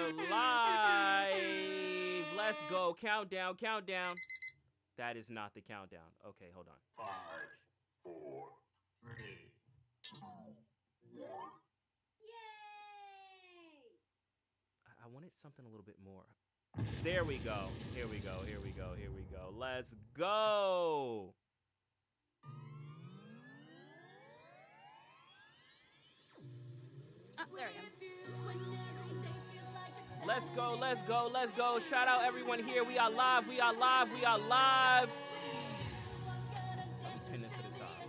are live. Let's go. Countdown, countdown. That is not the countdown. Okay, hold on. 5, 4, 3, 2, 1. Yay! I wanted something a little bit more. There we go. Here we go. Here we go. Here we go. Let's go. Oh, there I am. Let's go. Let's go. Let's go. Shout out everyone here. We are live. We are live. We are live. Let me pin this to the top.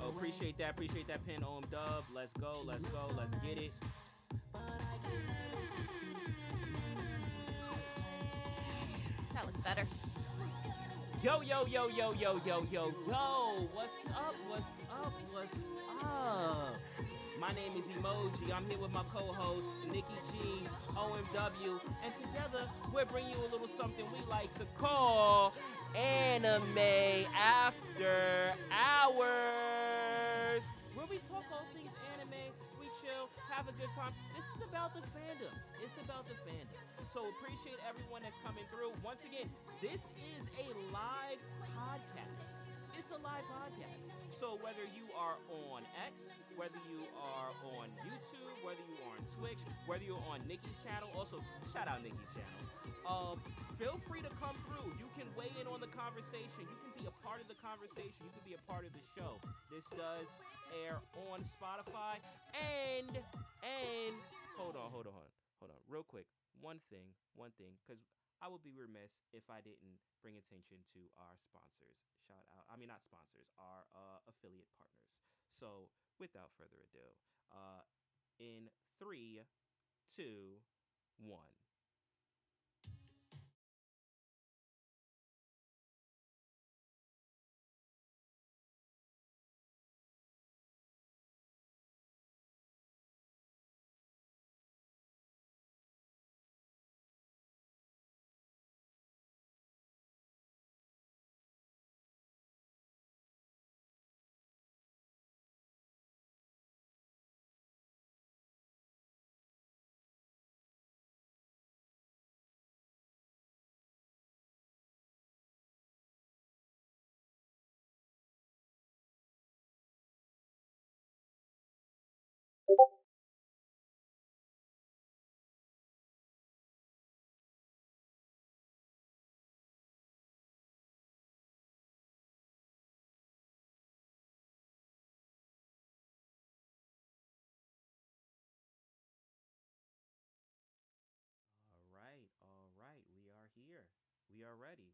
Oh, appreciate that. Appreciate that pin, OM Dub. Let's go. Let's go. Let's get it. That looks better. Yo, yo, yo, yo, yo, yo, yo, yo. What's up? What's up? What's up? My name is Emoji. I'm here with my co-host, Nikki G, OMW, and together we're bringing you a little something we like to call Anime After Hours, where we talk all things anime, we chill, have a good time. This is about the fandom. It's about the fandom. So appreciate everyone that's coming through. Once again, this is a live podcast. It's a live podcast. So whether you are on X, whether you are on YouTube, whether you are on Twitch, whether you're on Nikki's channel, also shout out Nikki's channel. Feel free to come through. You can weigh in on the conversation. You can be a part of the conversation. You can be a part of the show. This does air on Spotify and hold on, real quick. One thing, because I would be remiss if I didn't bring attention to our sponsors. Shout out, I mean, not sponsors, our affiliate partners. So, without further ado, in three, two, one. All right, we are here. We are ready.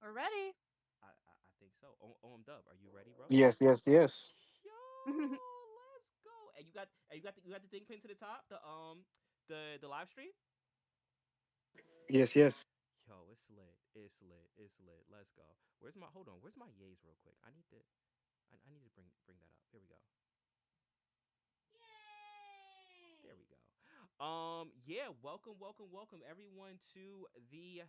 We're ready. I think so. OM Dub, are you ready, bro? Yes, yes, yes. Yo, let's go. And you got the thing pinned to the top, the live stream. Yes, yes. Yo, it's lit. It's lit. It's lit. Let's go. Where's my hold on? Where's my yays real quick? I need to bring that up. Here we go. There Yay! we go. Yeah, welcome, welcome, welcome everyone to the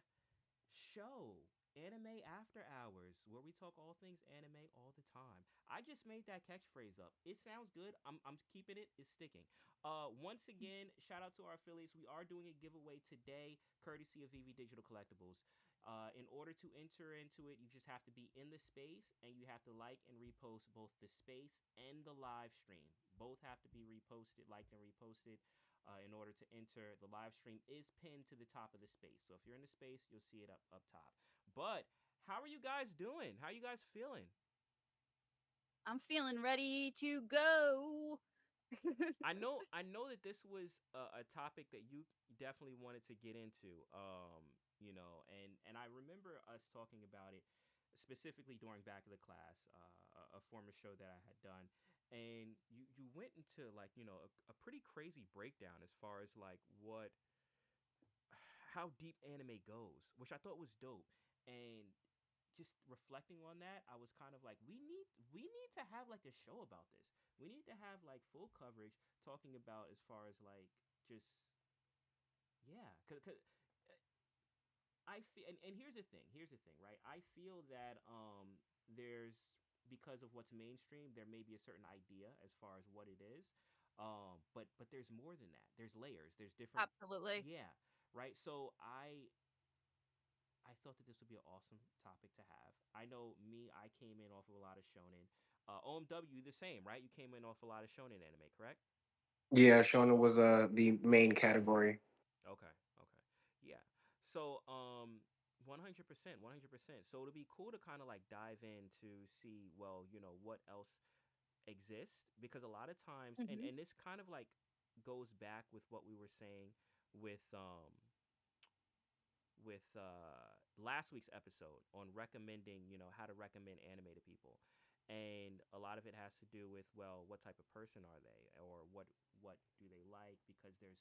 show, Anime After Hours, where we talk all things anime all the time. I just made that catchphrase up. It sounds good. I'm keeping it. It's sticking. Once again, shout out to our affiliates. We are doing a giveaway today, courtesy of VV Digital Collectibles. In order to enter into it, you just have to be in the space and you have to like and repost both the space and the live stream. Both have to be reposted, liked and reposted in order to enter. The live stream is pinned to the top of the space. So if you're in the space, you'll see it up top. But how are you guys doing? How are you guys feeling? I'm feeling ready to go. I know that this was a topic that you definitely wanted to get into. And I remember us talking about it specifically during back of the class, a former show that I had done, and you went into like a pretty crazy breakdown as far as like what how deep anime goes, which I thought was dope. And just reflecting on that, I was kind of like, we need to have like a show about this. We need to have like full coverage talking about as far as like just yeah, cause I feel, and here's the thing. Here's the thing, right? I feel that there's, because of what's mainstream, there may be a certain idea as far as what it is. But there's more than that. There's layers. There's different. Absolutely. Yeah. Right. So I thought that this would be an awesome topic to have. I know me. I came in off of a lot of shonen. OMW the same, right? You came in off a lot of shonen anime, correct? Yeah, shonen was the main category. Okay. Okay. Yeah. So 100%, 100%. So it'll be cool to kind of like dive in to see, well, what else exists, because a lot of times, and Hmm. and this kind of like goes back with what we were saying with last week's episode on recommending, how to recommend anime to people. And a lot of it has to do with, well, what type of person are they, or what do they like, because it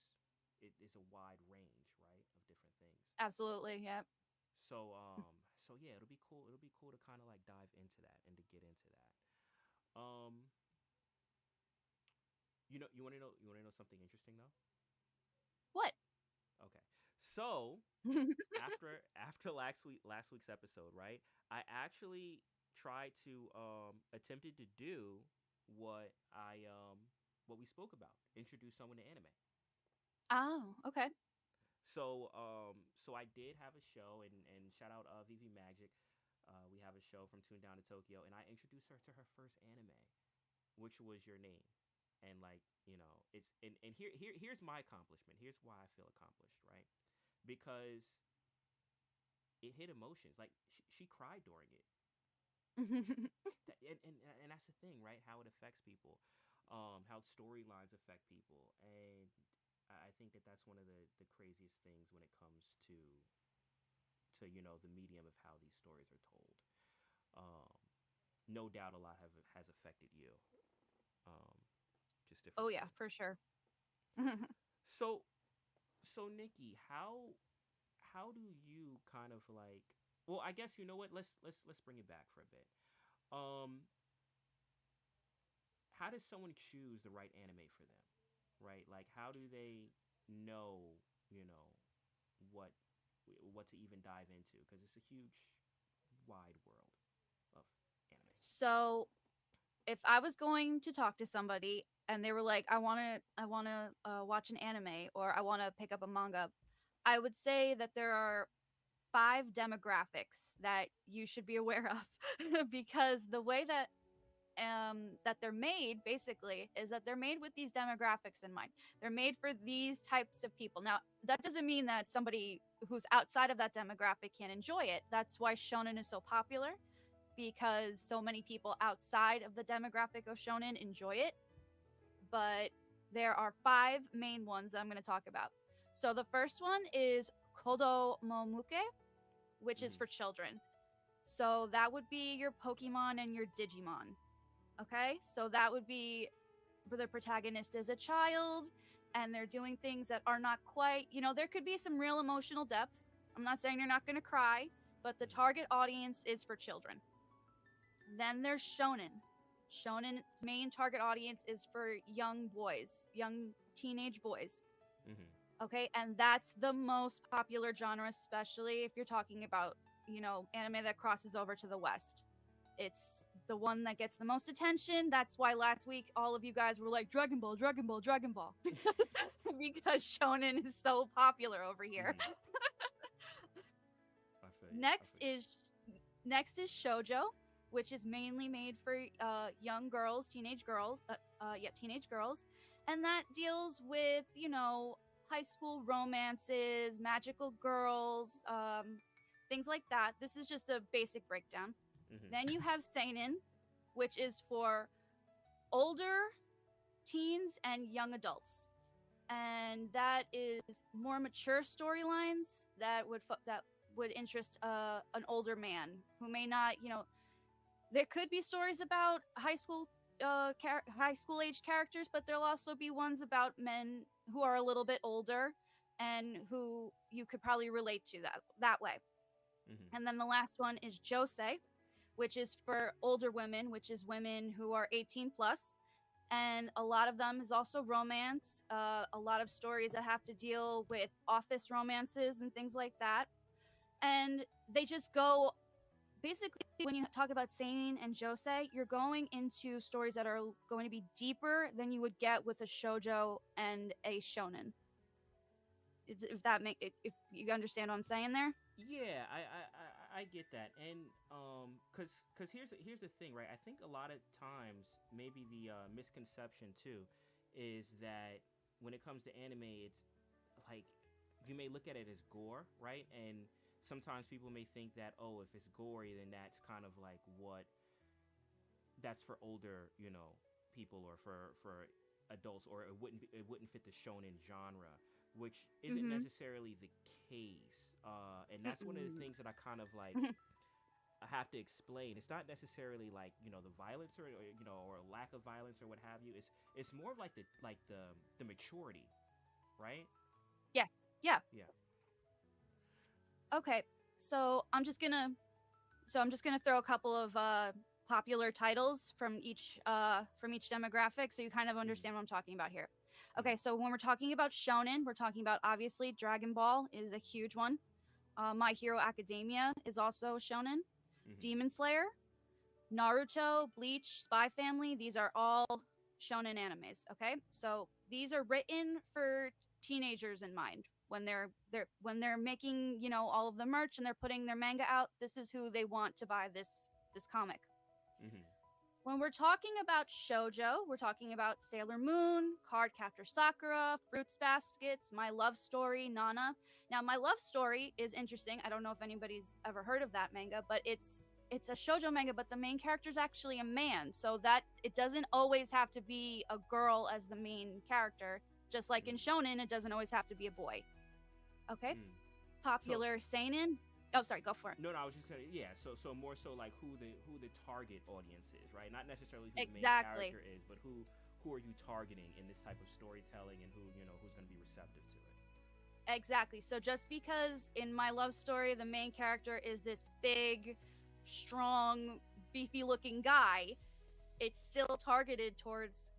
is a wide range, right, of different things. Absolutely. Yeah. So yeah, it'll be cool to kind of like dive into that and to get into that. Um you want to know something interesting though? What? Okay. So, after last week's episode, right? I actually tried to attempted to do what I what we spoke about, introduce someone to anime. Oh, okay. So I did have a show, and shout out VV Magic. We have a show from Tune Down to Tokyo, and I introduced her to her first anime, which was Your Name. And like, it's and here's my accomplishment. Here's why I feel accomplished, right? Because it hit emotions. Like she cried during it. And that's the thing, right? How it affects people, how storylines affect people, and I think that that's one of the craziest things when it comes to the medium of how these stories are told. Um, no doubt, a lot have has affected you. Um, just Oh different yeah, stories. for sure. So so Nikki, how do you kind of like? Well, I guess, you know what. Let's bring it back for a bit. Um, how does someone choose the right anime for them? Right? Like, how do they know, you know, what what to even dive into? Because it's a huge, wide world of anime. So, if I was going to talk to somebody and they were like, I want to watch an anime or I want to pick up a manga, I would say that there are five demographics that you should be aware of because the way that they're made basically is that they're made with these demographics in mind. They're made for these types of people. Now, that doesn't mean that somebody who's outside of that demographic can't enjoy it. That's why shonen is so popular because so many people outside of the demographic of shonen enjoy it. But there are five main ones that I'm going to talk about. So the first one is Kodo Momuke, which is Mm-hmm. for children. So that would be your Pokemon and your Digimon. Okay? So that would be where the protagonist is a child and they're doing things that are not quite, there could be some real emotional depth. I'm not saying you're not going to cry, but the Mm-hmm. target audience is for children. Then there's shonen. Shonen's main target audience is for young boys, young teenage boys. Mm-hmm. Okay, and that's the most popular genre, especially if you're talking about, anime that crosses over to the West. It's the one that gets the most attention. That's why last week all of you guys were like Dragon Ball, Dragon Ball, Dragon Ball, because shonen is so popular over here. Mm-hmm. I feel you. I Next feel is next is shojo, which is mainly made for young girls, teenage girls. Yeah, teenage girls, and that deals with high school romances, magical girls, things like that. This is just a basic breakdown. you. Mm-hmm. Then you have seinen, which is for older teens and young adults, and that is more mature storylines that would interest an older man who may not, there could be stories about high school age characters, but there'll also be ones about men who are a little bit older and who you could probably relate to that way. Mm-hmm. And then the last one is josei, which is for older women, which is women who are 18 plus. And a lot of them is also romance, a lot of stories that have to deal with office romances and things like that. and they just go basically when you talk about seinen and josei, you're going into stories that are going to be deeper than you would get with a shoujo and a shonen. If that make if you understand what I'm saying there. Yeah, I get that, and cause here's the thing, right? I think a lot of times maybe the misconception too is that when it comes to anime, it's like you may look at it as gore, right? And sometimes people may think that, oh, if it's gory, then that's kind of like what that's for older, people, or for adults, or it wouldn't fit the shonen genre, which isn't Mm-hmm. necessarily the case. And that's one of the Mm-mm. things that I kind of like I have to explain. It's not necessarily like the violence, or lack of violence or what have you. It's more of like the maturity, right? Yes. Yeah. Yeah. Okay. So I'm just gonna throw a couple of popular titles from each demographic, so you kind of Mm-hmm. understand what I'm talking about here. Mm-hmm. Okay, so when we're talking about shonen, we're talking about obviously Dragon Ball is a huge one. My Hero Academia is also shonen. Mm-hmm. Demon Slayer, Naruto, Bleach, Spy Family, these are all shonen animes, okay? So these are written for teenagers in mind. When they're making, all of the merch and they're putting their manga out, this is who they want to buy this comic. Mm-hmm. When we're talking about shojo, we're talking about Sailor Moon, Cardcaptor Sakura, Fruits Baskets, My Love Story, Nana. Now, My Love Story is interesting. I don't know if anybody's ever heard of that manga, but it's a shojo manga, but the main character is actually a man, so that it doesn't always have to be a girl as the main character. Just like in shonen, it doesn't always have to be a boy. Okay, Mm-hmm. So popular seinen. Oh, sorry, go for it. no, no, I was just gonna, yeah. So more so like who the target audience is, right? Not necessarily who the main Exactly. character is, but who are you targeting in this type of storytelling, and who's gonna be receptive to it. Exactly. So just because in My Love Story the main character is this big, strong, beefy looking guy, it's still targeted towards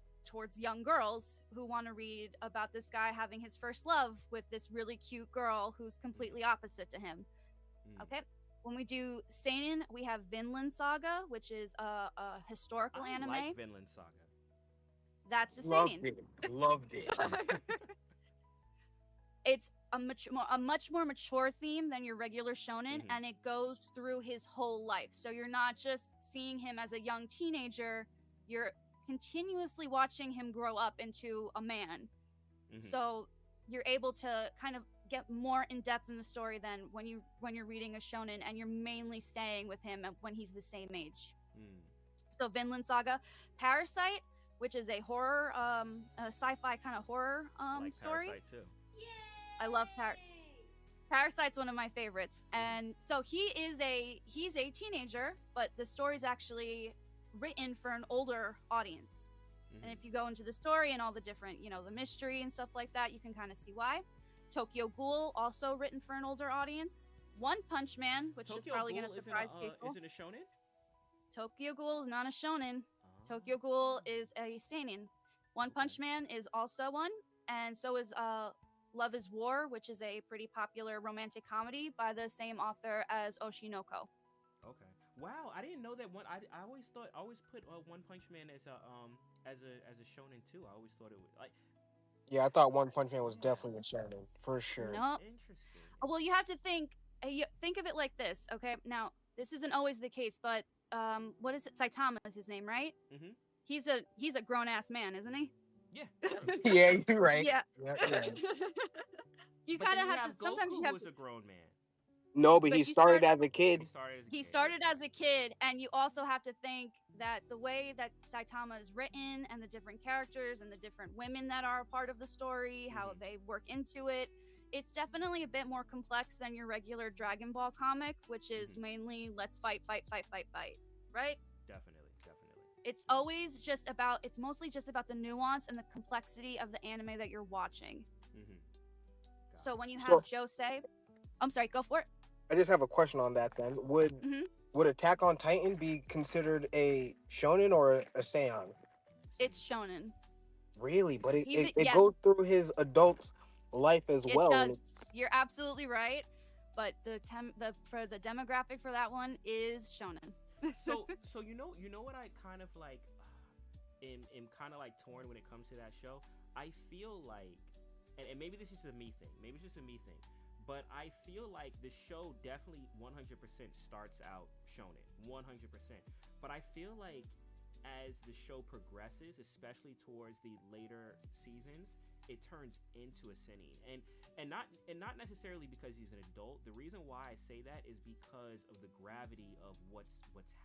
young girls who want to read about this guy having his first love with this really cute girl who's completely Mm-hmm. opposite to him. Mm. Okay? When we do seinen, we have Vinland Saga, which is a historical I like anime. Vinland Saga. That's a Loved seinen. it. Loved it. It's a much more mature theme than your regular shonen, Mm-hmm. and it goes through his whole life. So you're not just seeing him as a young teenager, you're continuously watching him grow up into a man. Mm-hmm. So you're able to kind of get more in depth in the story than when you're reading a shonen and you're mainly staying with him when he's the same age. Mm. So Vinland Saga, Parasite, which is a horror a sci-fi kind of horror I like story. Parasite too. I love Parasite's one of my favorites. And so he's a teenager, but the story's actually written for an older audience. And Mm-hmm. if you go into the story and all the different, the mystery and stuff like that, you can kind of see why. Tokyo Ghoul, also written for an older audience. One Punch Man, which is Tokyo probably going to Ghoul surprise people. isn't a shonen. Tokyo Ghoul is not a shonen. Tokyo Ghoul Oh. is a seinen. One Okay. Punch Man is also one, and so is Love is War, which is a pretty popular romantic comedy by the same author as Oshinoko. Okay. Wow, I didn't know that one. I always put One Punch Man as a shonen too. I always thought it was like Yeah, I thought One Punch Man was yeah. definitely a shonen for sure. No, Interesting. well, you have to think of it like this. Okay, now this isn't always the case, but what is it? Saitama is his name, right? Mm-hmm. He's a grown ass man, isn't he? Yeah, true. Yeah, you're right. Yeah. Yeah, you're right. You But kind then of you have to. have Sometimes Goku, you who have is to. a grown man. No, but he But you started start as a He kid. started as a he kid. You're started as a correct. kid, and you also have to think that the way that Saitama is written and the different characters and the different women that are a part of the story, how Mm-hmm. they work into it, it's definitely a bit more complex than your regular Dragon Ball comic, which is Mm-hmm. mainly let's fight, fight, fight, fight, fight, right? Definitely, definitely. It's mostly just about the nuance and the complexity of the anime that you're watching. Mm-hmm. Got So it. when you have So Josei, I'm sorry, go for it. I just have a question on that. Then Hmm. would Attack on Titan be considered a shonen or a seinen? It's Same. shonen. Really, but it Yes, goes through his adult life as it well, and does. it's You're absolutely right. but the for the demographic for that one is shonen. So you know what I kind of like am kind of like torn when it comes to that show. I feel like, and maybe this is just a me thing. Maybe it's just a me thing. But I feel like the show definitely 100% starts out shonen, 100%. But I feel like as the show progresses, especially towards the later seasons, it turns into a seinen, and not necessarily because he's an adult. The reason why I say that is because of the gravity of what's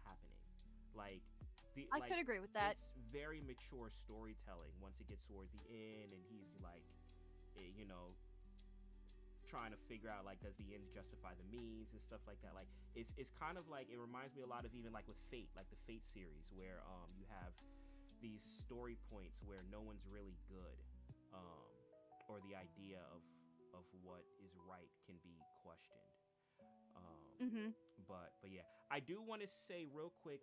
happening. Like I could agree with that. it's very mature storytelling once it gets towards the end, and he's like, you know, trying to figure out like does the ends justify the means and stuff like that. Like it's kind of like it reminds me a lot of even like with Fate, like the Fate series, where you have these story points where no one's really good, um, or the idea of what is right can be questioned. Um, Mm-hmm. but yeah, I do want to say real quick,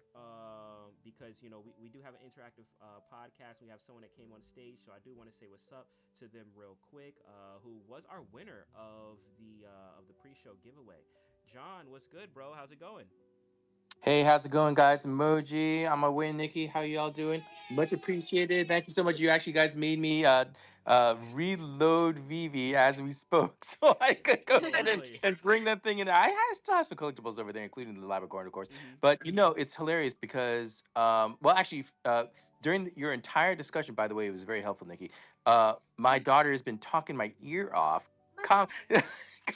because you know we do have an interactive podcast. We have someone that came on stage, so I do want to say what's up to them real quick. Who was our winner of the pre-show giveaway? John, what's good, bro? How's it going? Hey, how's it going, guys? Emoji. I'm away, Nikki. How y'all doing? Much appreciated. Thank you so much. You actually guys made me reload Vivi as we spoke, so I could go Oh, ahead really? and bring that thing in. Still have some collectibles over there, including the Labracorn, of course. Mm-hmm. But it's hilarious because, well, actually, during your entire discussion, by the way, it was very helpful, Nikki. My daughter has been talking my ear off. Com-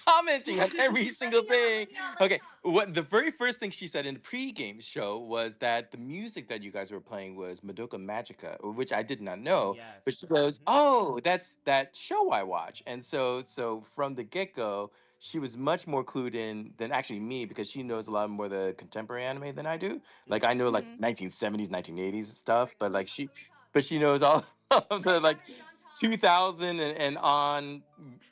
commenting on every single thing. Okay, what the very first thing she said in the pregame show was that the music that you guys were playing was Madoka Magica, which I did not know. Yes. But she goes, Mm-hmm. "Oh, that's that show I watch." And so from the get go, she was much more clued in than actually me because she knows a lot more the contemporary anime than I do. Like I Mm-hmm. know like Mm-hmm. 1970s, 1980s stuff, but she knows all of the like 2000 and on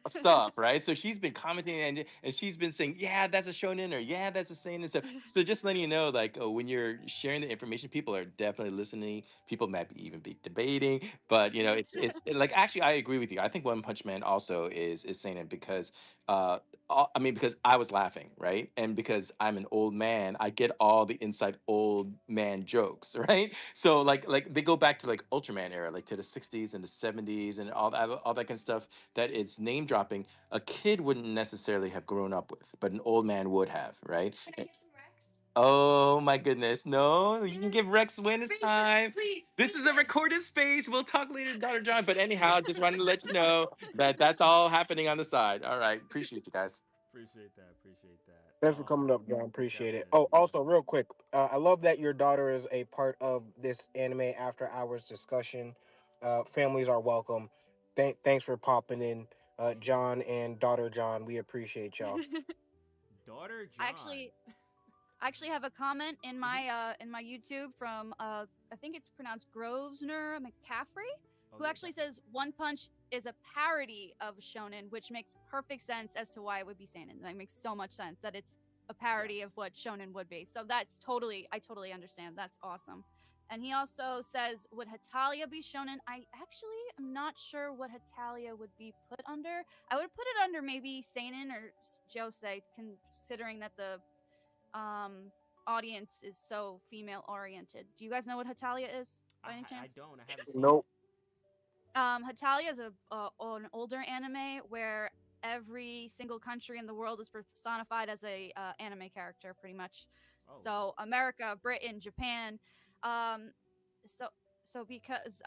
stuff, right? So she's been commenting and she's been saying, "Yeah, that's a shonen," or "Yeah, that's a seinen." So just letting you know, like, oh, when you're sharing the information, people are definitely listening. People might be even be debating, but like actually, I agree with you. I think One Punch Man also is seinen because, I mean, because I was laughing, right, and because I'm an old man, I get all the inside old man jokes, right? So like they go back to like Ultraman era, like to the 60s and the 70s and all that kind of stuff that it's name dropping, a kid wouldn't necessarily have grown up with, but an old man would have, right? Oh my goodness. No, you can give Rex when it's time. This is a recorded space. We'll talk later, Dr. John. But anyhow, just wanted to let you know that that's all happening on the side. All right. Appreciate you guys. Appreciate that. Appreciate that. Thanks for coming up, John. Appreciate it. Oh, Definitely. also, real quick, I love that your daughter is a part of this anime after hours discussion. Families are welcome. Thanks for popping in, John and daughter John. We appreciate y'all. Daughter I John. actually I actually have a comment Mm-hmm. in my YouTube from I think it's pronounced Grosvenor McCaffrey, Oh who yeah, actually definitely. says One Punch is a parody of shonen, which makes perfect sense as to why it would be seinen. That makes so much sense that it's a Yes. parody of what shonen would be. So I totally understand. That's awesome. And he also says, would Hatalia be shonen? I actually am not sure what Hatalia would be put under. I would put it under maybe seinen or josei, considering that the um audience is so female oriented. Do you guys know what Hatalia is by any I chance? don't. I haven't seen it. Nope. Hatalia is an older anime where every single country in the world is personified as a anime character, pretty much. Oh wow. So America, Britain, Japan. Um, so because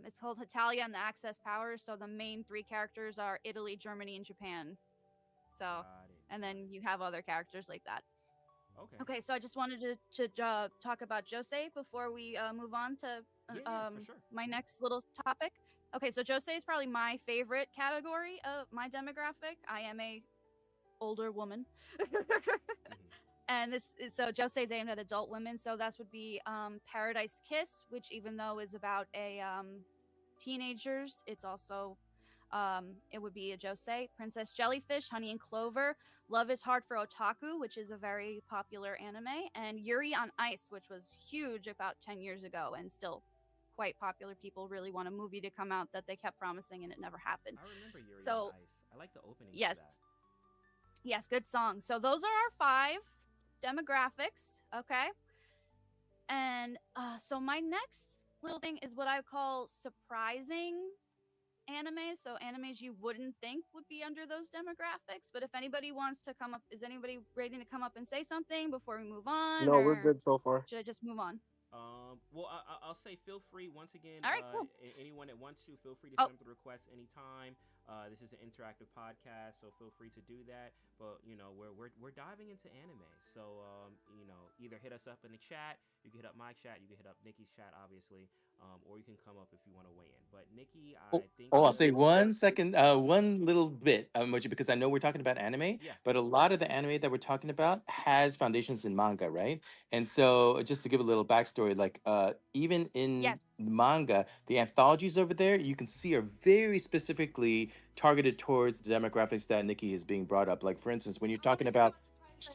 it's called Hatalia and the Access Powers, so the main three characters are Italy, Germany, and Japan. So, Got it. and Got then it. you have other characters like that. Okay. Okay, so I just wanted to talk about Jose before we move on to Yeah, yeah, for sure. my next little topic. Okay, so Jose is probably my favorite category of my demographic. I am a older woman, Mm-hmm. and this so Jose is aimed at adult women. So that would be Paradise Kiss, which even though is about a teenagers, it's also it would be a josei. Princess Jellyfish, Honey and Clover, Love is Hard for Otaku, which is a very popular anime, and Yuri on Ice, which was huge about 10 years ago and still quite popular. People really want a movie to come out that they kept promising and it never happened. I remember Yuri on So Ice. I like the opening for yes, that. Yes, good song. So those are our 5 demographics, okay? And so my next little thing is what I call surprising animes. So animes you wouldn't think would be under those demographics. But if anybody wants to come up, is anybody ready to come up and say something before we move on, No, we're or good so far. should I just move on? Well, I'll say feel free once again. All right, cool. Anyone that wants to, feel free to Oh, send up the request anytime. This is an interactive podcast, so feel free to do that. But we're diving into anime, so either hit us up in the chat. You can hit up my chat. You can hit up Nikki's chat, obviously, or you can come up if you want to weigh in. But Nikki, Oh, I think oh, I'll you're say 1 second, one little bit, Moji, because I know we're talking about anime, yeah. but a lot of the anime that we're talking about has foundations in manga, right? And so, just to give a little backstory, like even in yes. manga, the anthologies over there you can see are very specifically targeted towards the demographics that Nikki is being brought up. Like, for instance, when you're talking about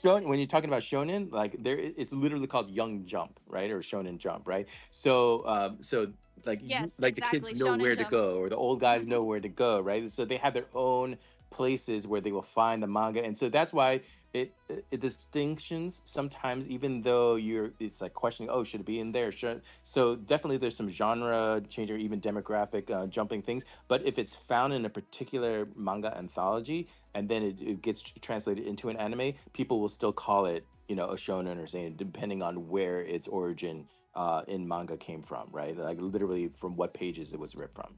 when you're talking about shonen, like it's literally called Young Jump, right, or Shonen Jump, right? So, like Yes, like the kids exactly. know Shonen where to Jump. go, or the old guys know where to go, right? So they have their own places where they will find the manga, and so that's why it distinctions sometimes, even though it's like questioning, oh, should it be in there, should. So definitely there's some genre change or even demographic jumping things, but if it's found in a particular manga anthology and then it gets translated into an anime, people will still call it, a shonen or seinen, depending on where its origin in manga came from, right? Like literally from what pages it was ripped from.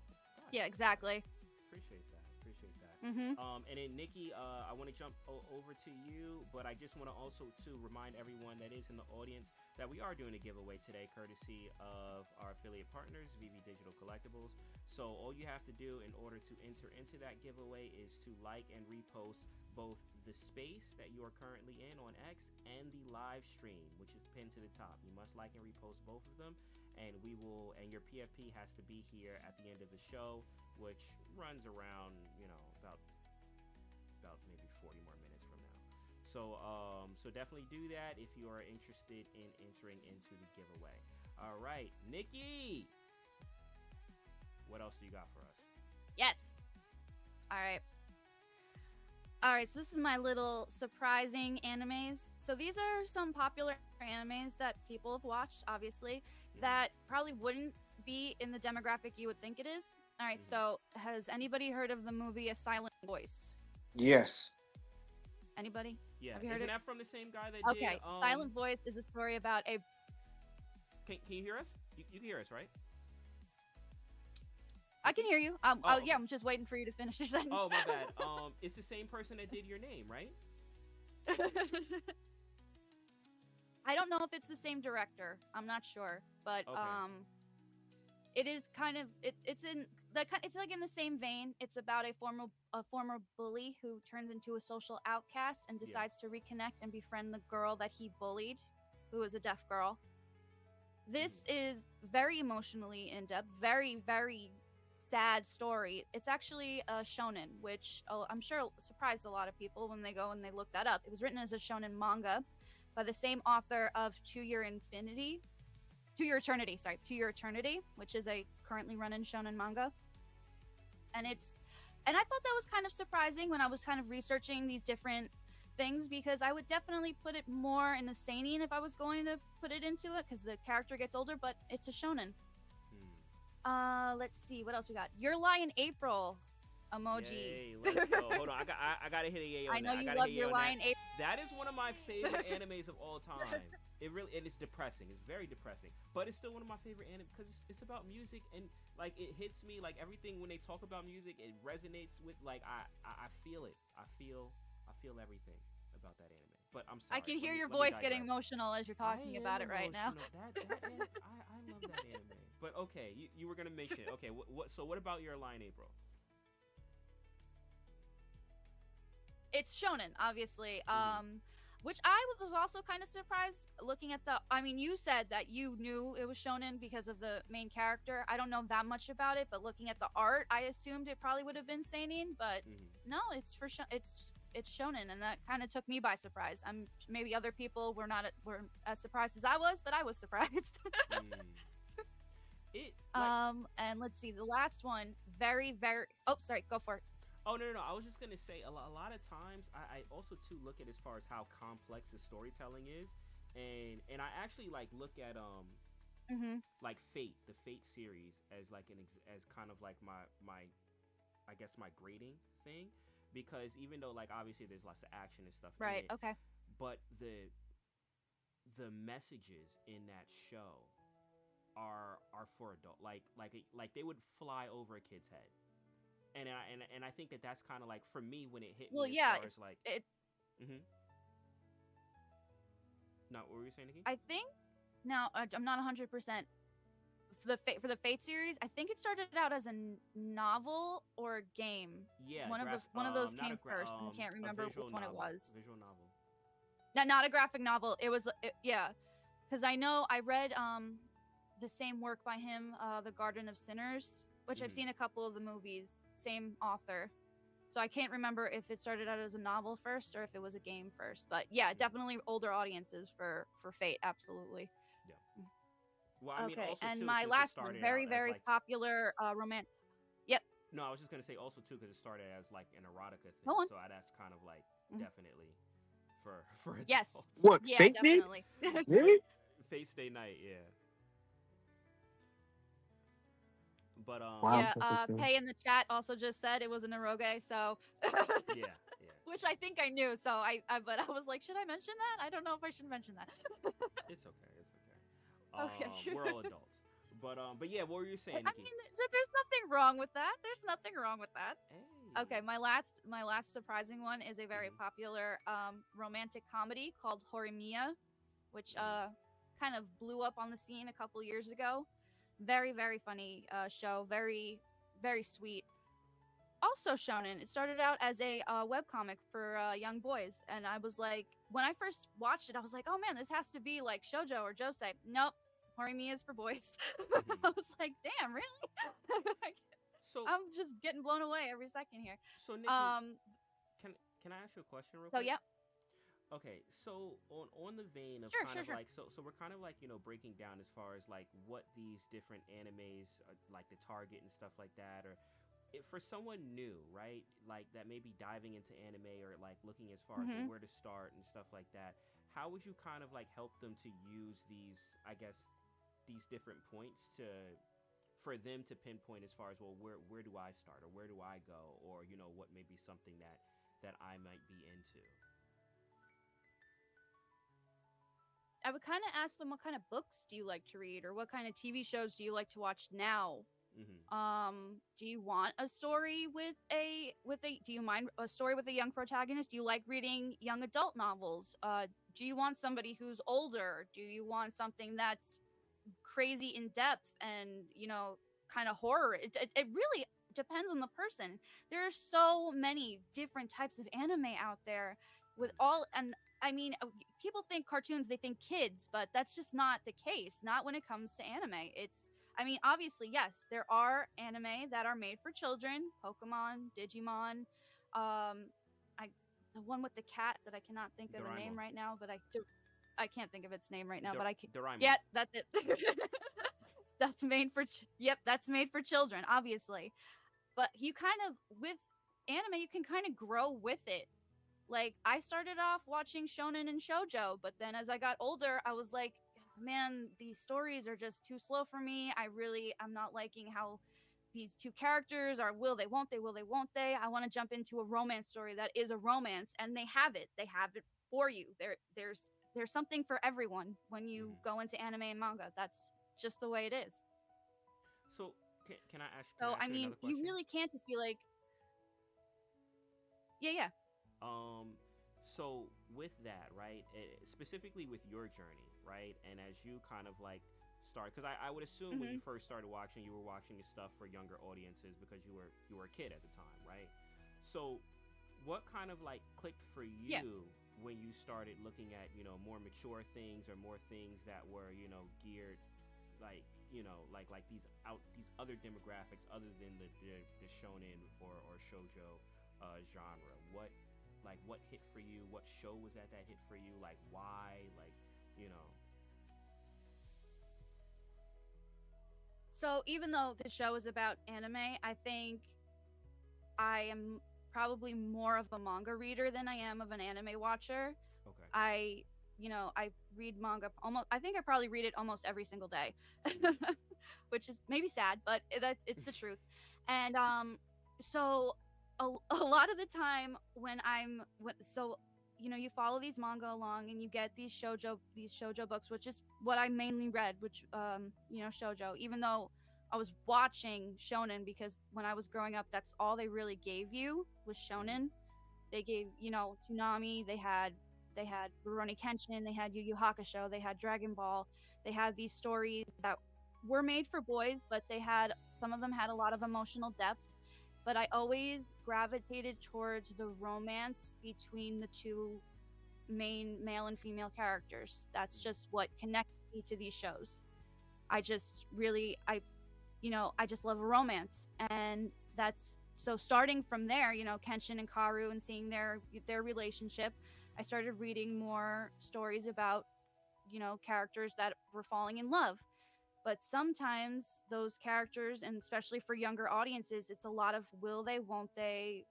Yeah, Gotcha. exactly. Appreciate that. Appreciate that. Mm-hmm. And then Nikki, I want to jump over to you, but I just want to also to remind everyone that is in the audience that we are doing a giveaway today, courtesy of our affiliate partners, VV Digital Collectibles. So all you have to do in order to enter into that giveaway is to like and repost both the space that you are currently in on X and the live stream, which is pinned to the top. You must like and repost both of them, and and your PFP has to be here at the end of the show, which runs around, about maybe 40 more minutes from now. So definitely do that if you are interested in entering into the giveaway. All right, Nikki, what else do you got for us? Yes. All right. All right, so this is my little surprising animes. So these are some popular animes that people have watched, obviously, Mm-hmm. that probably wouldn't be in the demographic you would think it is. All right, Mm-hmm. so has anybody heard of the movie A Silent Voice? Yes. Anybody? Yeah, Have you heard isn't it? that from the same guy that did? Okay, Silent Voice is a story about a. Can you hear us? You can hear us, right, I can Nikki? hear you. Oh Oh, yeah, okay. I'm just waiting for you to finish your sentence. Oh, my bad. It's the same person that did your name, right? I don't know if it's the same director. I'm not sure, but Okay. it is kind of it's in it's like in the same vein. It's about a former bully who turns into a social outcast and Yeah. decides to reconnect and befriend the girl that he bullied, who is a deaf girl. Mm-hmm. This is very emotionally in depth, very very sad story. It's actually a shonen, which I'm sure surprised a lot of people when they go and they look that up. It was written as a shonen manga by the same author of To Your Eternity, sorry, To Your Eternity, which is a currently running shonen manga. And I thought that was kind of surprising when I was kind of researching these different things, because I would definitely put it more in the seinen if I was going to put it into it, because the character gets older, but it's a shonen. Hmm. Let's see what else we got. Your Lie in April emoji. Yay, let's go. Hold on, I gotta hit a yay I on know that. I you gotta love hit a yay Your on Lie that. in April. That is one of my favorite animes of all time. And it's depressing. It's very depressing, but it's still one of my favorite anime because it's about music, and like it hits me, like everything when they talk about music, it resonates with, like I feel it. I feel everything about that anime. But I'm I sorry. can Let hear me your let me voice getting digress. emotional as you're I talking am about it right now. emotional. I love that anime. But okay, you were gonna mention it. Okay, what? So what about Your Line, April? It's shonen, obviously. Mm-hmm. Which I was also kind of surprised looking at the. I mean, you said that you knew it was shonen because of the main character. I don't know that much about it, but looking at the art, I assumed it probably would have been seinen. But Mm-hmm. no, it's shonen, and that kind of took me by surprise. Maybe other people were as surprised as I was, but I was surprised. Mm. It like And let's see the last one. Very very. Oh, sorry. Go for it. Oh no. I was just gonna say a lot of times I also too look at as far as how complex the storytelling is, and I actually like look at Mm-hmm. like Fate, the Fate series as like as kind of like my I guess my grading thing, because even though like obviously there's lots of action and stuff in Right. it, Okay. but the messages in that show are for adult, like they would fly over a kid's head, and I think that that's kind of like for me when it hit Well, me as yeah. far as like, It. mm-hmm. Not what were you saying, Nikki? I think now I'm not 100% for the Fate series. I think it started out as a novel or a game. Yeah, One of those not came first, and I can't a remember visual which one it novel, was. visual novel. Not a graphic novel. It was yeah, because I know I read the same work by him, The Garden of Sinners, which I've Mm-hmm. seen a couple of the movies, same author. So I can't remember if it started out as a novel first or if it was a game first. But yeah, Mm-hmm. definitely older audiences for Fate, absolutely. Yeah. Well, I mean, Okay, also and too, my since it last one, started very out as very like, popular romance. Yep, no, I was just gonna say also too because it started as like an erotica go thing, on. so that's kind of like Mhm. definitely for Yes, adults. What, yeah, Fate did? definitely. Really? Face Day Night, yeah. But Wow, Yeah, interesting. Pay in the chat also just said it was an eroge, so yeah, yeah. which I think I knew. So but I was like, should I mention that? I don't know if I should mention that. It's okay, it's okay. Okay. We're all adults. But yeah, what were you I saying, Nikki? mean, there's nothing wrong with that. There's nothing wrong with that. Hey. Okay, my last surprising one is a very Mm-hmm. popular romantic comedy called Horimiya, which Mm-hmm. kind of blew up on the scene a couple years ago. Very very funny show, very very sweet. Also shonen. It started out as a web comic for young boys, and I was like, when I first watched it, I was like, oh man, this has to be like shojo or josei. Nope, Horimiya is for boys. Mm-hmm. I was like, damn, really? So I'm just getting blown away every second here. so Nikki, Um, can I ask you a question real so quick? yeah, Okay, so on the vein of sure, kind sure, of sure. like, so we're kind of like breaking down as far as like what these different animes like the target and stuff like that, or for someone new, right? Like that maybe diving into anime or like looking as far as well Hmm. where to start and stuff like that. How would you kind of like help them to use these, I guess, these different points to for them to pinpoint as far as well where do I start or where do I go, or what may be something that I might be into. I would kind of ask them what kind of books do you like to read, or what kind of TV shows do you like to watch now. Mm-hmm. Do you want a story do you mind a story with a young protagonist? Do you like reading young adult novels? Do you want somebody who's older? Do you want something that's crazy in depth and kind of horror? It really depends on the person. There are so many different types of anime out there with all, and I mean, people think cartoons, they think kids, but that's just not the case. Not when it comes to anime. I mean, obviously, yes, there are anime that are made for children. Pokemon, Digimon, um, I the one with the cat that I cannot think of the name Doraemon. right now, but I can't think of its name right now, but I can. Doraemon. Yeah, that's it. Yep, that's made for children, obviously. But you kind of with anime, you can kind of grow with it. Like I started off watching shonen and shojo, but then as I got older, I was like, man, these stories are just too slow for me. I'm not liking how these two characters are will they, won't they? I want to jump into a romance story that is a romance, and they have it. They have it for you. There's something for everyone when you Mm-hmm. go into anime and manga. That's just the way it is. So can I So I ask you mean, another you question? really can't just be like, yeah, yeah. Um, so with that, right, specifically with your journey, right, and as you kind of like start, because I would assume when you Hmm. first started watching, you were watching stuff for younger audiences because you were a kid at the time, right? So, what kind of like clicked for Yeah. you when you started looking at more mature things or more things that were geared like like these other demographics other than the shonen or shojo genre. What hit for you? What show was that hit for you? Like why? Like you know. So even though the show is about anime, I think I am probably more of a manga reader than I am of an anime watcher. Okay. I, I read manga almost. I think I probably read it almost every single day, Mm. which is maybe sad, but it's the truth. And so a lot of the time when you follow these manga along and you get these shojo books, which is what I mainly read, which shojo, even though I was watching shonen because when I was growing up that's all they really gave you was Mm. shonen. They gave, Toonami, they had Rurouni Kenshin, they had Yu Yu Hakusho, they had Dragon Ball. They had these stories that were made for boys, but some of them had a lot of emotional depth. But I always gravitated towards the romance between the two main male and female characters. That's Mm. just what connected me to these shows. I just really I just love a romance, and that's so starting from there, Kenshin and Karu, and seeing their relationship, I started reading more stories about, characters that were falling in love. But sometimes those characters, and especially for younger audiences, it's a lot of will they, won't they,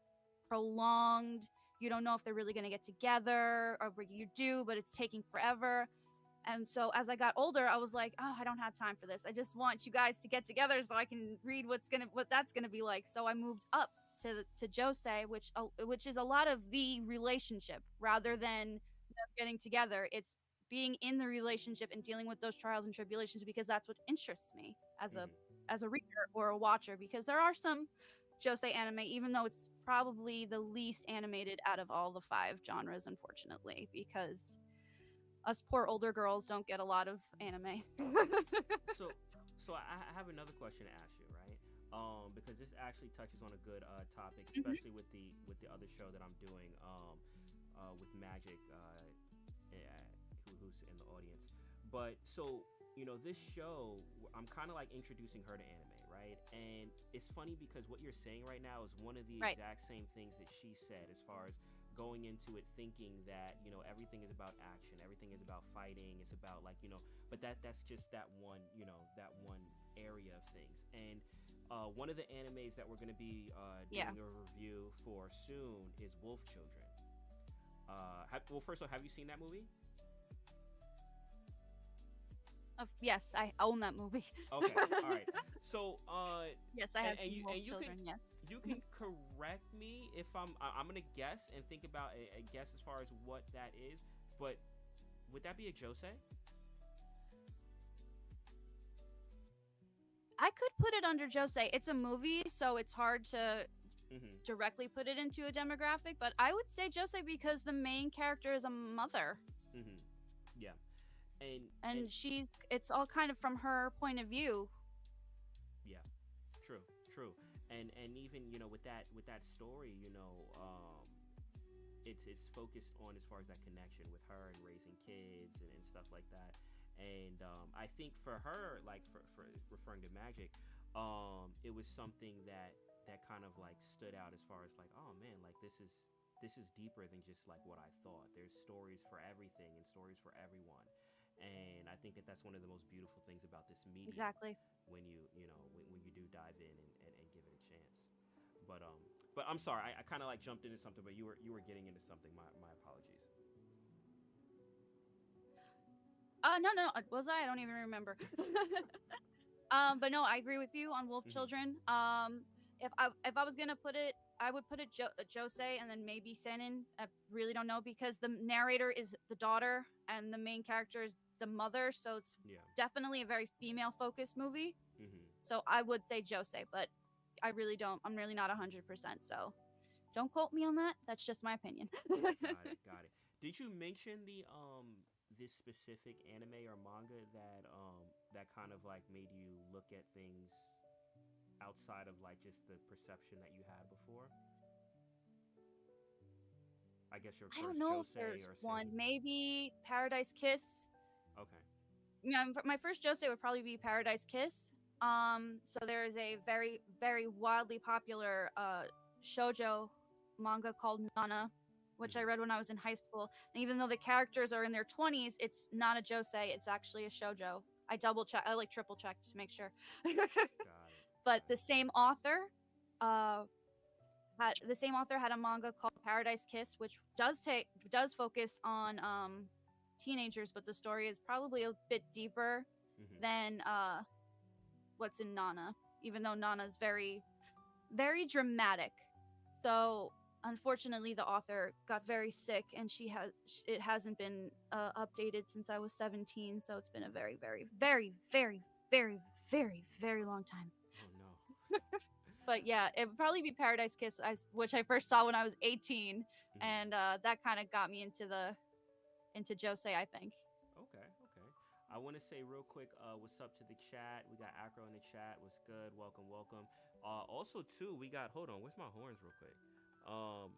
prolonged. You don't know if they're really going to get together, or you do, but it's taking forever. And so as I got older, I was like, oh, I don't have time for this. I just want you guys to get together so I can read what that's gonna be like. So I moved up to Josei, which is a lot of the relationship rather Mm. than them getting together. It's being in the relationship and dealing with those trials and tribulations, because that's what interests me Mm. as a reader or a watcher. Because there are some Josei anime, even though it's probably the least animated out of all the 5 genres, unfortunately, because us poor older girls don't get a lot of anime. So, so I have another question to ask you, right? Because this actually touches on a good topic, Mhm. especially with the other show that I'm doing, with Magic, eh, who's in the audience. But so this show, I'm kind of like introducing her to anime, right? And it's funny because what you're saying right now is one of the Right. exact same things that she said, as far as going into it thinking that everything is about action, everything is about fighting, it's about like but that's just that one area of things. And one of the animes that we're going to be Yeah. doing a review for soon is Wolf Children. Well, first of all, have you seen that movie? Yes, I own that movie. Okay, all right. So, Yes, I and have seen Wolf you can Children. Yes. correct me if I'm gonna guess and think about a guess as far as what that is. But would that be a Josei? I could put it under Josei. It's a movie, so it's hard to Mm-hmm. directly put it into a demographic, but I would say Josei because the main character is a mother, Mm-hmm. Yeah. And and it's all kind of from her point of view. yeah, true, true. And even with that story, it's focused on as far as that connection with her and raising kids and stuff like that. And I think for her, like for referring to Magic, it was something that kind of like stood out as far as like, oh man, like this is deeper than just like what I thought. There's stories for everything and stories for everyone. And I think that that's one of the most beautiful things about this medium, Exactly. when when you do dive in and give it a chance. But I'm sorry, I kind of like jumped into something, but you were getting into something. My apologies. No, no, was I? I don't even remember. But no, I agree with you on Wolf Mm-hmm. Children. If I was gonna put it, I would put it Josei and then maybe Senin. I really don't know because the narrator is the daughter and the main character is the mother, so it's Yeah. definitely a very female focused movie. Mm-hmm. So I would say Josei, but I really don't. I'm really not 100%. So don't quote me on that. That's just my opinion. Got it. Got it. Did you mention this specific anime or manga that kind of like made you look at things outside of like just the perception that you had before? I guess your I don't first know if Josei there's or one. Seinen. Maybe Paradise Kiss. Okay. Yeah, my first Josei would probably be Paradise Kiss. So there is a very, very wildly popular shojo manga called Nana, which I Mm-hmm. read when I was in high school. And even though the characters are in their 20s, it's not a Josei, it's actually a shojo. I like triple checked to make sure. Got it. But Got the it. same author uh had the same author had a manga called Paradise Kiss, which does focus on teenagers, but the story is probably a bit deeper Mm-hmm. than what's in Nana, even though Nana's very very dramatic. So unfortunately, the author got very sick, and it hasn't been updated since I was 17. So it's been a very, very, very, very, very, very, very long time. Oh no. But yeah, it would probably be Paradise Kiss, which I first saw when I was 18, Mm-hmm. and that kind of got me into Josei, I think. Okay, okay. I want to say real quick, what's up to the chat? We got Acro in the chat. What's good? Welcome, welcome. Also too, we got. Hold on, where's my horns, real quick? Um,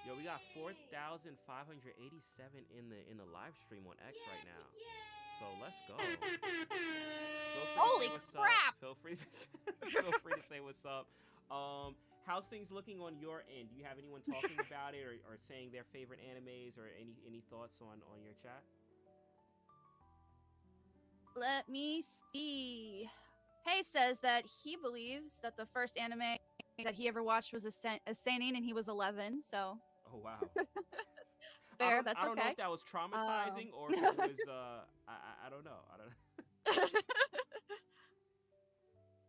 Yo, we got 4,587 in the live stream on X right now. So let's go. Feel free to say Holy what's up. crap! Feel free feel free to say what's up. How's things looking on your end? Do you have anyone talking about it or saying their favorite animes or any thoughts on your chat? Let me see. Hay says that he believes that the first anime that he ever watched was a seinen, and he was 11. So Oh wow. fair, that's I don't know okay. if that was Um, traumatizing or if it was I don't know. I don't know.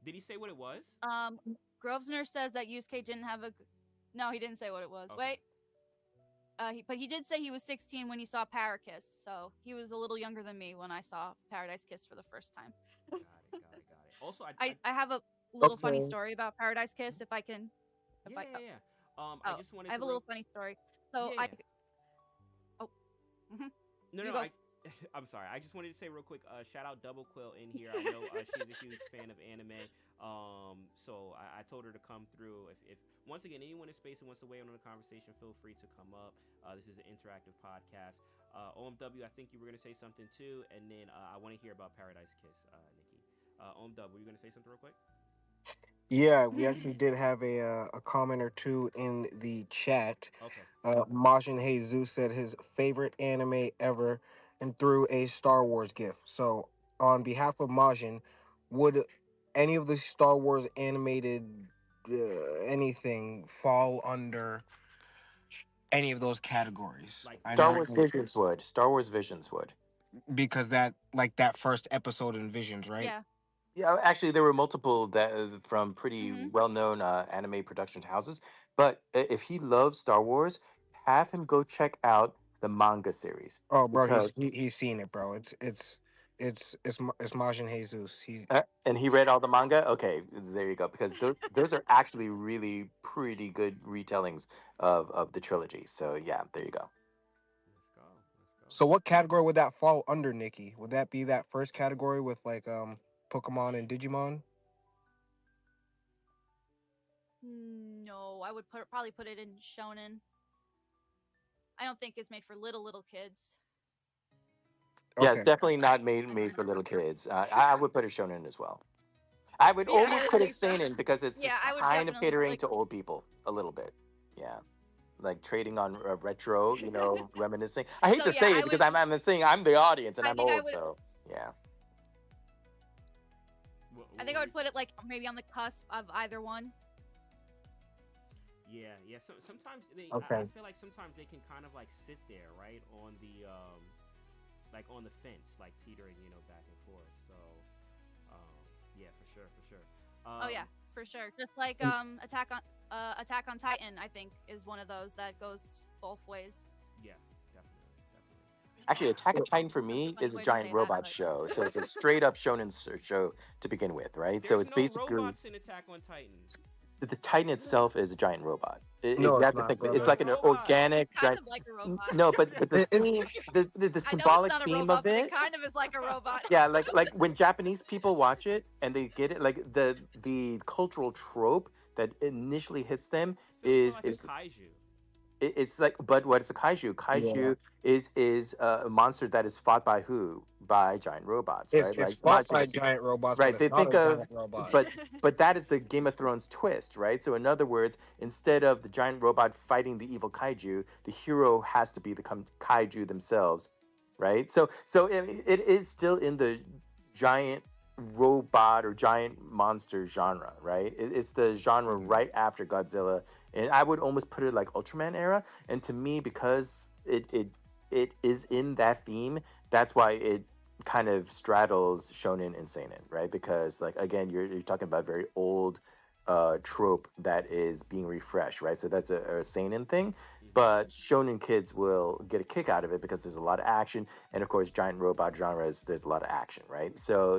Did he say what it was? um, Grosvenor says that Yusuke didn't have a. No, he didn't say what it was. Okay. Wait. But he did say he was 16 when he saw Parakiss, so he was a little younger than me when I saw Paradise Kiss for the first time. Got it. Got it. Got it. Also, I have a little funny Okay. story about Paradise Kiss, if I can. If yeah, I yeah, yeah. I oh, just wanted I have to a little real. funny story. So Yeah, I yeah. oh, mhm. No, You no. go. I'm sorry. I just wanted to say real quick. Shout out Double Quill in here. I know she's a huge fan of anime. So I told her to come through. If once again anyone in space who wants to weigh in on the conversation, feel free to come up. This is an interactive podcast. OMW, I think you were gonna say something too, and then I want to hear about Paradise Kiss, Nikki. OMW, were you gonna say something real quick? Yeah, we actually did have a comment or two in the chat. Okay. Majin Jesus said his favorite anime ever and threw a Star Wars gift. So, on behalf of Majin, would any of the Star Wars animated anything fall under any of those categories? Like I Star know Wars live. Visions would. Star Wars Visions would. because that like that first episode in Visions, right? Yeah. Yeah, actually, there were multiple that from pretty Mhm. well-known anime production houses. But if he loves Star Wars, have him go check out the manga series Oh, bro, because he's seen it, bro. It's Majin Jesus. He and he read all the manga. Okay, there you go. Because those are actually really pretty good retellings of the trilogy. So yeah, there you go. Let's go. Let's go. So what category would that fall under, Nikki? Would that be that first category with like Pokemon and Digimon? No, I would probably put it in shonen. I don't think it's made for little kids. Yeah, it's Okay. definitely not made for little kids. I would put a shonen as well. I would Yeah, almost I put it think so. seinen because it's Yeah, just I would kind of definitely catering like. to old people a little bit. Yeah, like trading on retro, reminiscing. I hate So to yeah, say it I because would. I'm saying I'm the audience and I I'm think I old, would. so yeah. I think I would put it like maybe on the cusp of either one. Yeah, yeah. So sometimes I Okay. feel like sometimes they can kind of like sit there, right, on the like on the fence, like teetering, back and forth. So, yeah, for sure, for sure. Oh yeah, for sure. Just like Attack on Titan, I think is one of those that goes both ways. Yeah, definitely, definitely. Actually, Attack on Titan for That's a me funny is a way to giant say that, robot but show, so it's a straight up shonen show to begin with, right? So There's it's no basically robots in Attack on Titan. the Titan itself is a giant robot. No, You it's have to not, think It's it's not brother. a like an robot. organic it's kind giant. of like a robot. No, but the It's theme, the I know it's symbolic not a theme robot, of but it it. kind of is like a robot. Yeah, like when Japanese people watch it and they get it, like the cultural trope that initially hits them Feels more like a is kaiju. it's like, but what is a kaiju? yeah. Kaiju is a monster that is fought by who? By giant robots, right? It's Like fought by Majin. giant robots, but Right. it's They not think a of, giant robot. but that is the Game of Thrones twist, right? So in other words, instead of the giant robot fighting the evil kaiju, the hero has to be the kaiju themselves, right? So it is still in the giant. robot or giant monster genre, right? It's the genre Mm-hmm. right after Godzilla, and I would almost put it like Ultraman era. And to me, because it is in that theme, that's why it kind of straddles shonen and seinen, right? Because like again, you're talking about very old trope that is being refreshed, right? So that's a seinen thing, Mm-hmm. but shonen kids will get a kick out of it because there's a lot of action, and of course giant robot genres, there's a lot of action, right? So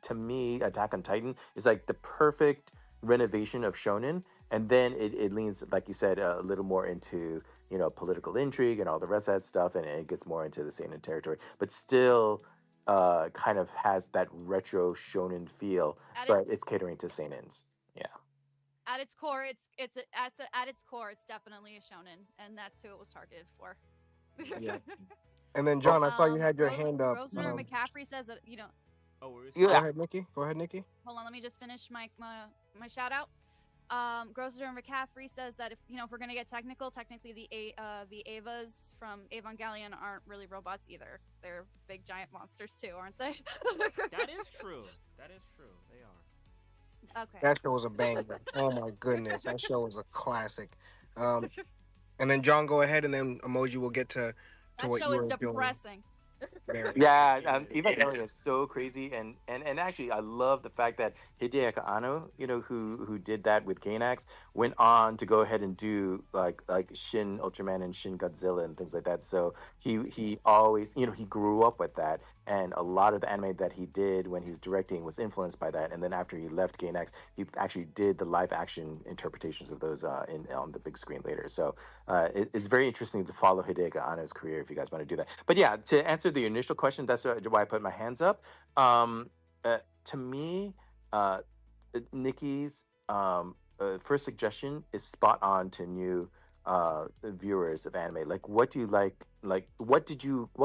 to me, Attack on Titan is like the perfect renovation of shonen, and then it leans, like you said, a little more into, you know, political intrigue and all the rest of that stuff, and it gets more into the seinen territory, but still kind of has that retro shonen feel, At but its it's catering to seinens. Yeah. at its core, at its core, it's definitely a shonen, and that's who it was targeted for. Yeah. And then Oh, John, I saw you had your hand up. Grosvenor McCaffrey says that Oh, what were you Go saying? yeah. ahead, Nikki. Go ahead, Nikki. hold on, let me just finish my shout out. Grosvenor McCaffrey says that if we're gonna get technical, technically the Avas from Evangelion aren't really robots either. They're big giant monsters too, aren't they? That is true. That is true. They are. Okay. That show was a banger. Oh my goodness, that show was a classic. Um, and then John, go ahead, and then Emoji will get to That what show you is were doing depressing. there. Yeah, It is. Eva Gellert is so crazy, and actually, I love the fact that Hideaki Anno, you know, who did that with Gainax, went on to go ahead and do like Shin Ultraman and Shin Godzilla and things like that. So he always, you know, he grew up with that, and a lot of the anime that he did when he was directing was influenced by that. And then after he left Gainax, he actually did the live action interpretations of those in on the big screen later. So it's very interesting to follow Hideki Anno's career if you guys want to do that. But yeah, to answer the initial question, that's why I put my hands up. Um, to me, uh, Nikki's first suggestion is spot on to new viewers of anime. Like, what do you like? Like, what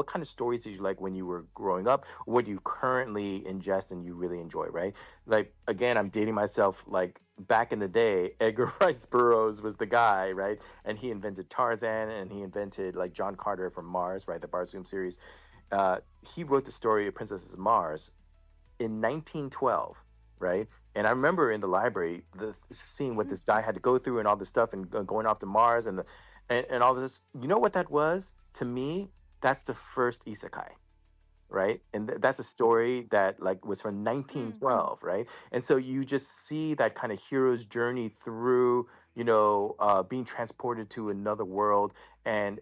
kind of stories did you like when you were growing up? What do you currently ingest and you really enjoy, right? Like, again, I'm dating myself. Like, back in the day, Edgar Rice Burroughs was the guy, right? And he invented Tarzan, and he invented like John Carter from Mars, right? The Barzoom series. He wrote the story of Princesses of Mars in 1912, right? And I remember in the library seeing what this guy had to go through and all this stuff and going off to Mars and all this. You know what that was? To me, that's the first isekai, right? And that's a story that like was from Mm. 1912, right? And so you just see that kind of hero's journey through, you know, being transported to another world, and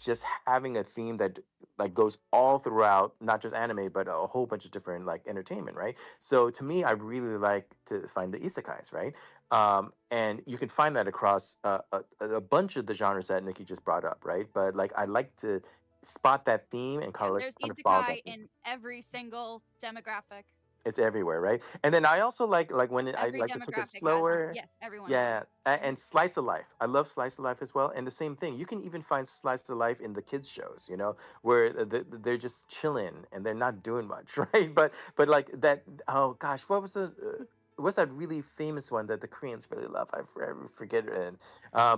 just having a theme that like goes all throughout, not just anime, but a whole bunch of different like entertainment, right? So to me, I really like to find the isekais, right? And you can find that across a bunch of the genres that Nikki just brought up, right? But like I like to spot that theme and Yeah, kind of there's kind of follow that isekai theme. in every single demographic. It's everywhere, right? And then I also like when I Every like to take it demographic has slower. yes, everyone. Yeah, and slice of life. I love slice of life as well. And the same thing, you can even find slice of life in the kids shows, you know, where they're just chilling and they're not doing much, right? But like that. Oh gosh, what was the what's that really famous one that the Koreans really love? I forget it. And,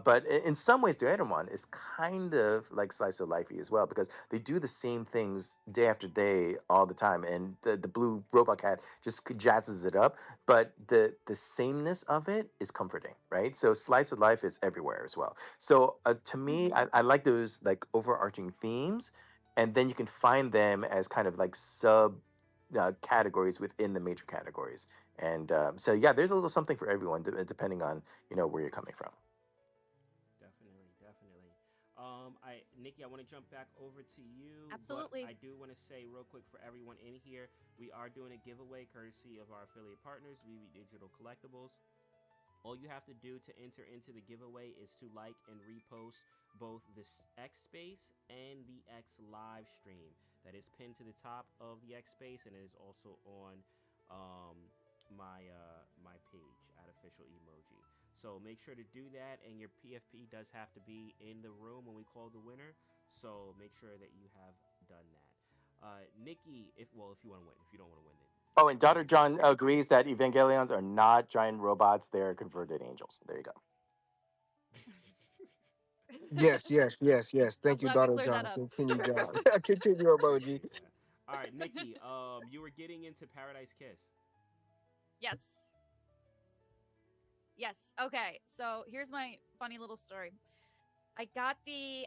but in some ways, the other one is kind of like slice of lifey as well because they do the same things day after day all the time, and the blue robot cat just jazzes it up. But the sameness of it is comforting, right? So slice of life is everywhere as well. So to me, Mhm. I like those like overarching themes, and then you can find them as kind of like sub categories within the major categories. And so yeah, there's a little something for everyone, depending on, you know, where you're coming from. Definitely, definitely. Nikki, I want to jump back over to you, but Absolutely. I do want to say real quick for everyone in here, we are doing a giveaway courtesy of our affiliate partners, VV Digital Collectibles. All you have to do to enter into the giveaway is to like and repost both the X Space and the X live stream. That is pinned to the top of the X Space and it is also on my page at official emoji. So make sure to do that, and your PFP does have to be in the room when we call the winner. So make sure that you have done that. Nikki, if you want to win, if you don't want to win, Oh, and then Daughter John agrees that Evangelions are not giant robots; they're converted angels. There you go. Yes, yes, yes, yes. I'm Thank you, glad we daughter cleared that John. up. Continue, John. Continue, emoji. yeah. All right, Nikki. You were getting into Paradise Kiss. Yes. Yes. Okay. So here's my funny little story. I got the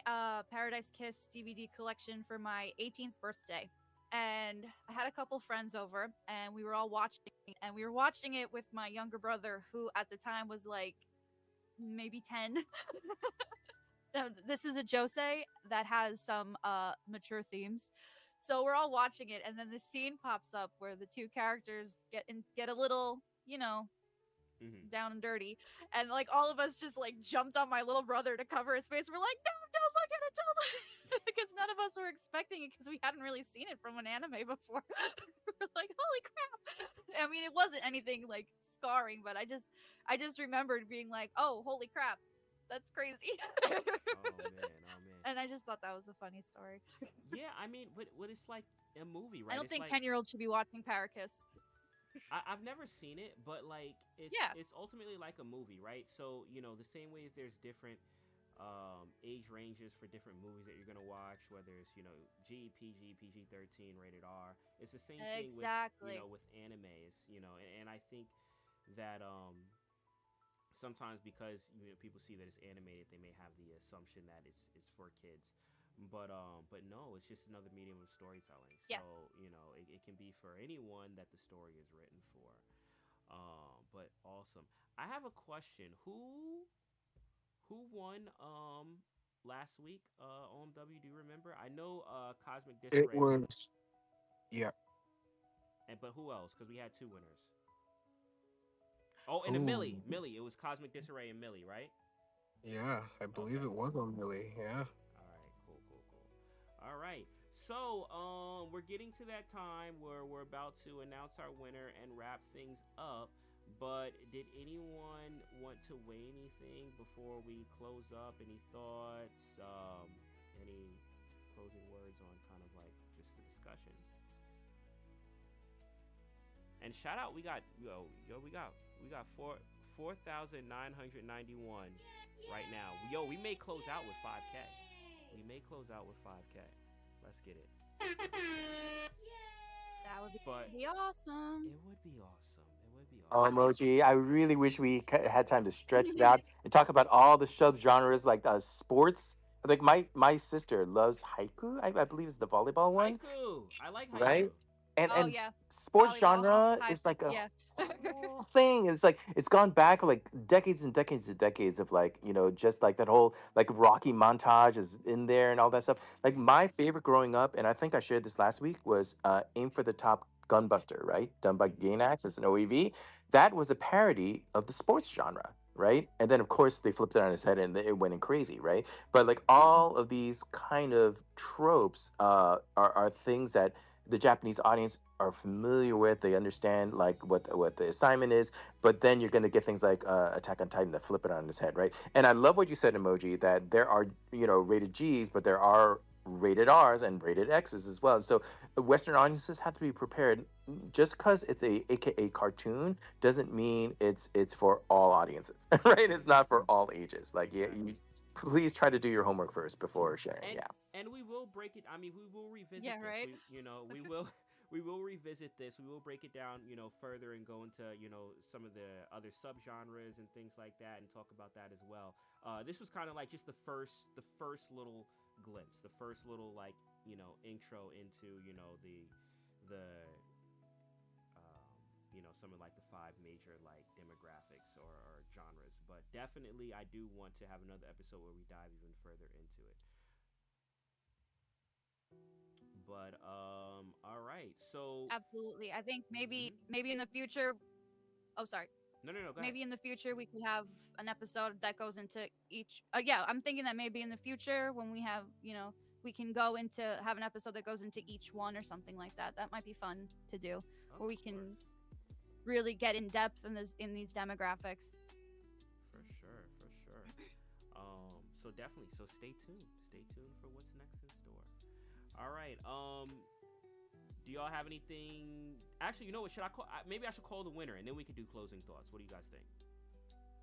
Paradise Kiss DVD collection for my 18th birthday. And I had a couple friends over and we were all watching and we were watching it with my younger brother who at the time was like maybe 10. This is a josei that has some mature themes. So we're all watching it and then the scene pops up where the two characters get a little, Mm-hmm. down and dirty. And like all of us just like jumped on my little brother to cover his face. We're like, no, don't look at it, don't look because none of us were expecting it because we hadn't really seen it from an anime before. We're like, holy crap. I mean, it wasn't anything like scarring, but I just remembered being like, oh, holy crap. That's crazy. Oh man, oh man. And I just thought that was a funny story. Yeah, I mean, but it's like a movie, I right? don't It's think like 10-year-olds should be watching Parakiss. I've never seen it, but like Yeah, it's ultimately like a movie, right? So the same way that there's different age ranges for different movies that you're gonna watch, whether it's G, PG, PG-13, rated R. It's the same thing with exactly. with animes, and I think that sometimes because people see that it's animated, they may have the assumption that it's for kids, but no, it's just another medium of storytelling. Yes. So it can be for anyone that the story is written for. But awesome. I have a question. Who won last week OMW? Do you remember? I know Cosmic It Disarray won, was, yeah. and but who else? Because we had two winners. Oh, and a Millie. Oh, Millie. It was Cosmic Disarray and Millie, right? yeah. I believe Okay. it was on Millie. Yeah. All right, cool, cool, cool. All right, so we're getting to that time where we're about to announce our winner and wrap things up. But did anyone want to weigh anything before we close up? Any thoughts? Any closing words on kind of like just the discussion? And shout out, we got we got 4,991 right now. Yo, we may close out with 5K. We may close out with 5K. Let's get it. That would But be awesome. it would be awesome. It would be Oh, awesome. emoji. I really wish we had time to stretch it out and talk about all the subgenres like sports. Like my sister loves haiku. I believe is the volleyball one, Haiku. I like right? haiku. Oh And yeah, sports volleyball. genre Hi. is like a Yeah. whole thing. It's like it's gone back like decades and decades and decades of like just like that whole like Rocky montage is in there and all that stuff. Like my favorite growing up, and I think I shared this last week, was Aim for the Top Gunbuster, right? Done by Mm-hmm. Gainax as an OEV. That was a parody of the sports genre. Right. And then, of course, they flipped it on its head and it went in crazy. Right. But like all of these kind of tropes are things that the Japanese audience are familiar with. They understand like what the assignment is, but then you're going to get things like Attack on Titan that flip it on its head, right? And I love what you said, emoji, that there are rated G's, but there are rated R's and rated X's as well. So Western audiences have to be prepared. Just because it's a AKA cartoon doesn't mean it's for all audiences, right? It's Mm-hmm. not for all ages. Like yeah, you Exactly. please try to do your homework first before sharing. and Yeah. and we will break it. I mean, we will Yeah. revisit this. Right. We will we will revisit this. We will break it down, further and go into some of the other subgenres and things like that, and talk about that as well. This was kind of like just the first little glimpse, the first little like intro into the some of like the five major like demographics or genres. But definitely, I do want to have another episode where we dive even further into it. But all right. So, Absolutely. I think maybe mhm. maybe in the future. Oh, sorry. No, no, no. Go ahead. Maybe in the future we could have an episode that goes into each. Yeah, I'm thinking that maybe in the future when we have we can go into have an episode that goes into each one or something like that. That might be fun to do, Of where we can course, really get in depth in these demographics. for sure, for sure. So definitely. So stay tuned. Stay tuned for what's next in store. All right. Do y'all have anything? Actually, you know what? Should I call? Maybe I should call the winner, and then we can do closing thoughts. What do you guys think?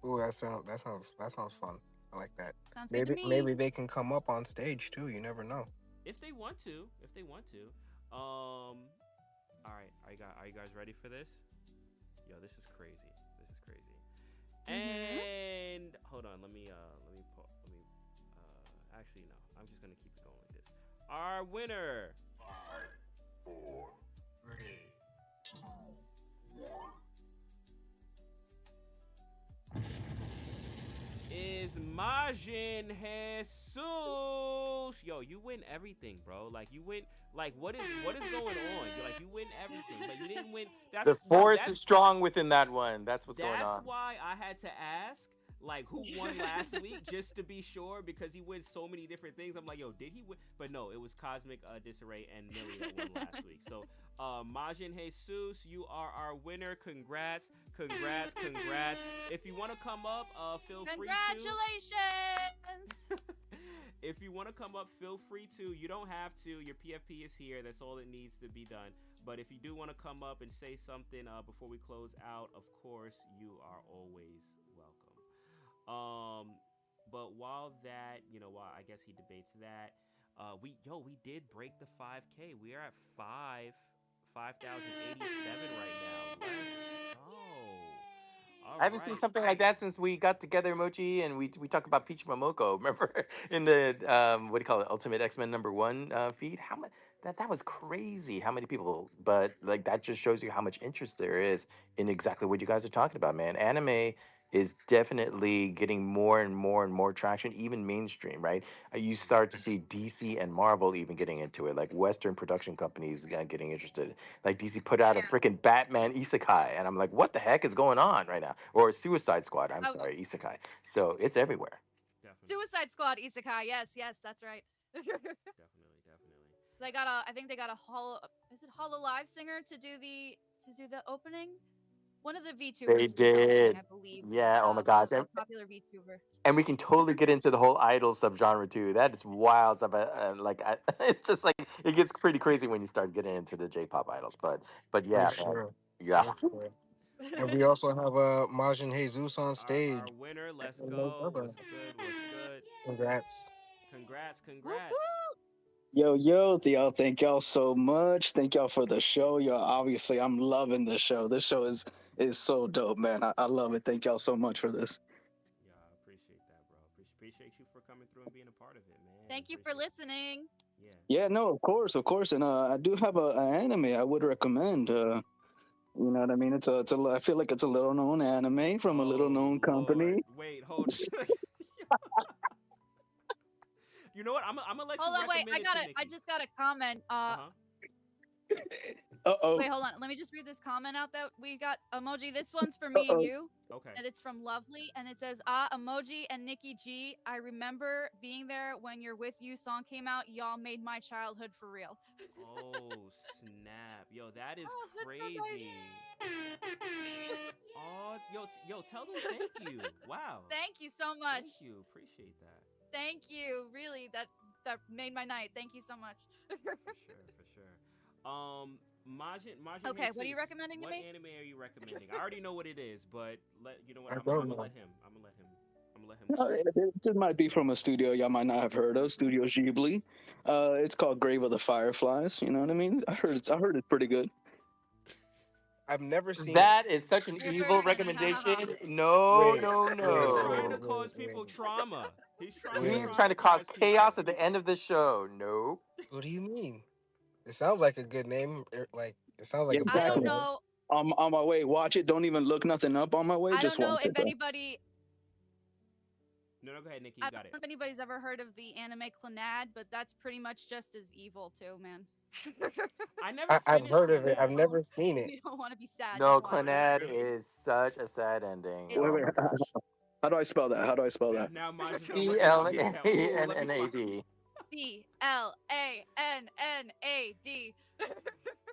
Oh, that sounds fun. I like that. Sounds good to me. Maybe they can come up on stage too. You never know. If they want to, if they want to. All right. Are you guys ready for this? Yo, this is crazy. This is crazy. Mm-hmm. And hold on, let me actually no. I'm just gonna keep it going like this. Our winner is Majin Jesus. Yo, you win everything, bro. Like you win. Like what is going on? You like you win everything, but you didn't win. The That's yo. force is strong within that one. That's what's going That's on. why I had to ask like who won last week just to be sure because he wins so many different things. I'm like, yo, did he win? But no, it was Cosmic Disarray and Millie that won last week. So Majin Jesus, you are our winner. Congrats, congrats, congrats. If you want to come up, feel free to. Congratulations! If you want to come up, feel free to. You don't have to. Your PFP is here. That's all that needs to be done. But if you do want to come up and say something before we close out, of course, you are always welcome. But while that, while I guess he debates that, we did break the 5K. We are at 5,087 right now. Let's go. All I haven't seen right. something like that since we got together, Mochi, and we talked about Peach Momoko. Remember in the what do you call it, Ultimate X-Men #1 feed? How much that was crazy. How many people? But like that just shows you how much interest there is in exactly what you guys are talking about, man. Anime is definitely getting more and more and more traction, even mainstream, right? You start to see DC and Marvel even getting into it, like Western production companies getting interested. Like DC put out a freaking Batman isekai, and I'm like, what the heck is going on right now? Or Suicide Squad. I'm Oh, sorry, isekai. So it's everywhere. Definitely. Suicide Squad Isekai. Yes, yes, that's right. Definitely. Definitely. They got a. I think they got a holo. Is it Holo Live singer to do the opening? One of the They VTubers does the opening, did, I believe. yeah. Oh my gosh, A popular VTuber. and we can totally get into the whole idol subgenre too. That is wild stuff. It's just like it gets pretty crazy when you start getting into the J-pop idols. But For yeah, man, sure. yeah. For sure. And we also have Majin Jesus on Our stage. winner. Let's And no go. brother. What's good? What's good? Congrats. Congrats. Woo Congrats. woo! Yo, yo, y'all, thank y'all so much. Thank y'all for the show. Yo, obviously, I'm loving this show. This show is so dope, man. I love it. Thank y'all so much for this. Yeah, I appreciate that, bro. Appreciate you for coming through and being a part of it, man. Thank you for Appreciate. listening. Yeah. Yeah, no, of course, and I do have an anime I would recommend. You know what I mean? I feel like it's a little known anime from a little Oh known Lord. company. Wait. Hold. You know what? I'm gonna let Hold you on, wait. recommend it to I Nikki. just got a comment. Uh huh. Uh oh, Wait, hold on. Let me just read this comment out that we got. Emoji. This one's for uh me and oh. you. Okay. And it's from Lovely, and it says, Emoji and Nikki G. I remember being there when your With You song came out. Y'all made my childhood for real." Oh snap. Yo, that is Oh, that's so crazy. Oh, yo, tell them thank you. Wow. Thank you so Thank much. you. Appreciate that. Thank you. Really, that made my night. Thank you so much. For sure, for sure. Majin Okay, what are you Jesus, recommending to what me? anime are you recommending? I already know what it is, but you know what? I I'm don't gonna know. let him. I'm gonna let him No, go. it might be from a studio y'all might not have heard of, Studio Ghibli. It's called Grave of the Fireflies. You know what I mean? I heard it's pretty good. I've never seen it. That is such an Never evil seen it. Ha ha ha. recommendation. No, Wait, no, He's wait, trying wait, to no. wait, cause people wait, trauma. He's wait. He's trying to trying to cause cause chaos people. at the end of the show. Nope. What do you mean? It sounds like a good name. Like it sounds like Yeah, a I don't exactly. better. know. On my way, watch it. Don't even look nothing up on my way. I Just don't know watch if it, bro. anybody. No, no, go ahead, Nikki. You I don't got it. know if anybody's ever heard of the anime Clannad, but that's pretty much just as evil too, man. I never I've finished heard of it. I've Clannad. never seen If it. you don't want to be sad, No, don't watch it. Clannad is such a sad ending. It's Oh Wait, my gosh. how do I spell that? How do I spell Now, that? now Majin talking E about L AD. A Now, ooh, N let me N A watch. D. CLANNAD.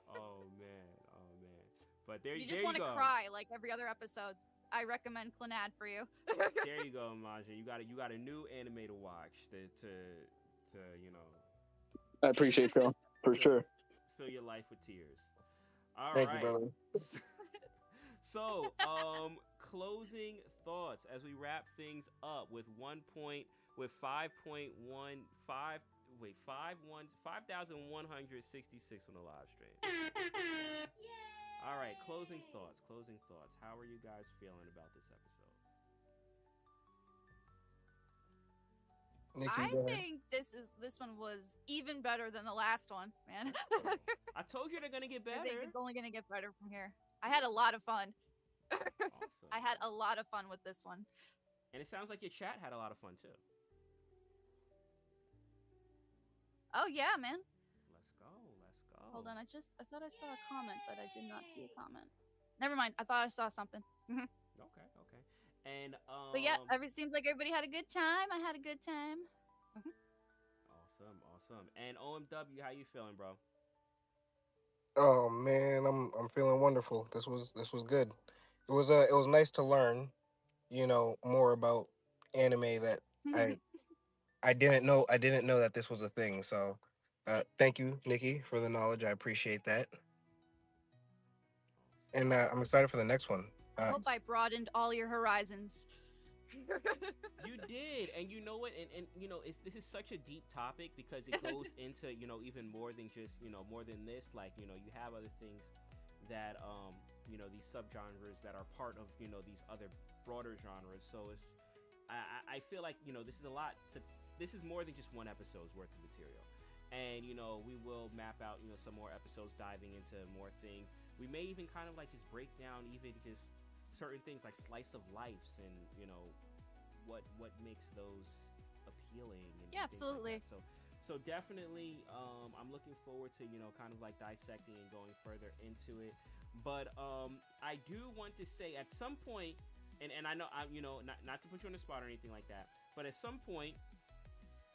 Oh man, oh man. But You there just you want to go. cry like every other episode. I recommend Clannad for you. There you go, Majin. You got a new anime to watch to I appreciate y'all for fill sure. fill your life with tears. All Thank you, right. brother. So, closing thoughts as we wrap things up with 5.15 wait 5,166 on the live stream. All right, closing thoughts. Closing thoughts. How are you guys feeling about this episode? Nikki, I go ahead. think this one was even better than the last one, man. Let's go. I told you they're gonna get I think better. it's only gonna get better from here. I had a lot of fun. Awesome, I had a awesome. lot of fun with this one. And it sounds like your chat had a lot of fun too. Oh yeah, man. Let's go. Let's go. Hold on, I thought I saw a comment, but I did not see a comment. Never mind. I thought I saw something. Okay, okay. And But yeah, it seems like everybody had a good time. I had a good time. awesome, awesome. And OMW, how you feeling, bro? Oh man, I'm feeling wonderful. This was good. It was nice to learn, more about anime that I I didn't know that this was a thing. So, thank you, Nikki, for the knowledge. I appreciate that, Awesome, and I'm awesome. excited for the next one. I hope I broadened all your horizons. You did, and you know what? And it's this is such a deep topic because it goes into even more than just more than this. Like you have other things that these subgenres that are part of these other broader genres. So I feel like this is a lot to this is more than just one episode's worth of material. And we will map out some more episodes diving into more things. We may even kind of like just break down even just certain things like slice of lives and what makes those appealing Yeah, and things like that. absolutely. So definitely I'm looking forward to kind of like dissecting and going further into it. But I do want to say at some point, and I know I not to put you on the spot or anything like that, but at some point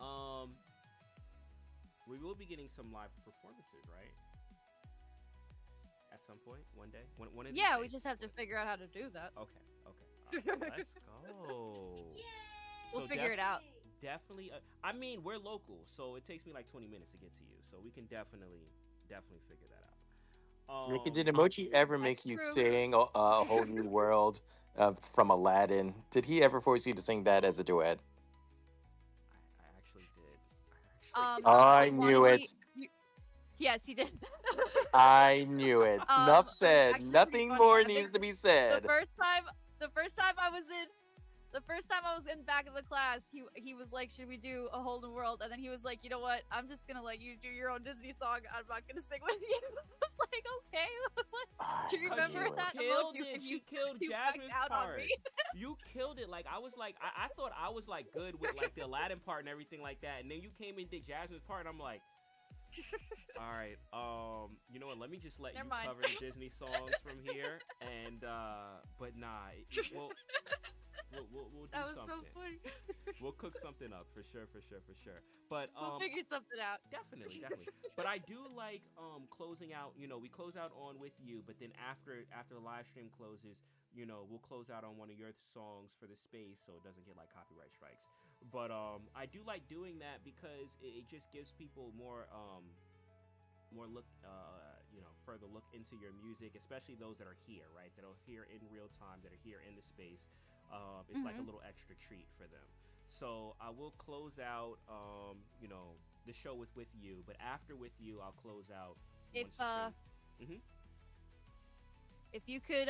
um we will be getting some live performances, right? At some point, one day, one of these Yeah, we days. just have to figure out how to do that. Okay, okay. All right, let's go. We'll So figure it out. definitely. I mean, we're local, so it takes me like 20 minutes to get to you, so we can definitely figure that out. Ricky, did Emoji ever That's make you true. sing a whole new world from Aladdin? Did he ever force you to sing that as a duet? I actually did. I actually I Just wanted knew me. it. Yes, he did. I knew it. Enough It was said. actually pretty Nothing funny. more I think needs to be the said. first time, the first time I was in, the first time I was in the back of the class, he was like, "Should we do a whole new world?" And then he was like, "You know what? I'm just gonna let you do your own Disney song. I'm not gonna sing with you." I was like, "Okay." I Do you Cause remember you knew that it. killed emoji it. when She killed you backed Jasmine's out on me? part. You killed it. Like I was like, I thought I was like good with like the Aladdin part and everything like that, and then you came and did Jasmine's part. And I'm like, all right, you know what? Let me just let Never you mind. cover the Disney songs from here, and but nah, we'll do That was so something. funny. We'll cook something up for sure, for sure, for sure. But We'll figure something out. definitely, definitely. But I do like closing out. We close out on with you, but then after the live stream closes, we'll close out on one of your songs for the space, so it doesn't get like copyright strikes. But I do like doing that because it just gives people more look further look into your music, especially those that are here, right, that are here in real time, that are here in the space. It's like a Hmm. little extra treat for them. So I will close out the show with you, but after with you I'll close out If once it's been if you could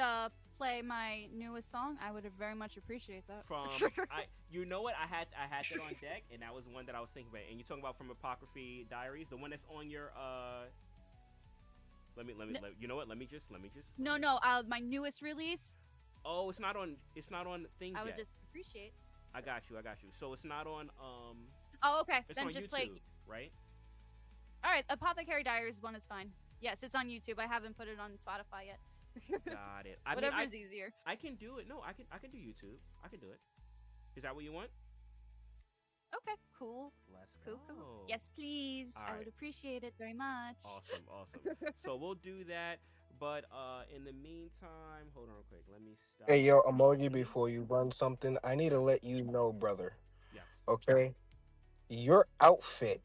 play my newest song, I would have very much appreciate that. from I you know what I had that on deck, and that was one that I was thinking about. And you're talking about from Apocryphy Diaries, the one that's on your you know what, let me just No, no, my newest release, oh, it's not on things I would yet. just appreciate. I got you. So it's not on Oh, okay. it's Then on just YouTube, play. right? All right, Apothecary Diaries one is fine. Yes, it's on YouTube. I haven't put it on Spotify yet. Got it. I mean, Whatever is easier. I can do it. No, I can do YouTube. I can do it. Is that what you want? Okay, cool. Let's Cool, cool. go. Yes, please. All I right. would appreciate it very much. Awesome, awesome. So we'll do that. But in the meantime, hold on real quick. Let me Hey, stop. yo, emoji, Mhm. before you run something, I need to let you know, brother. Yes, Okay, your outfit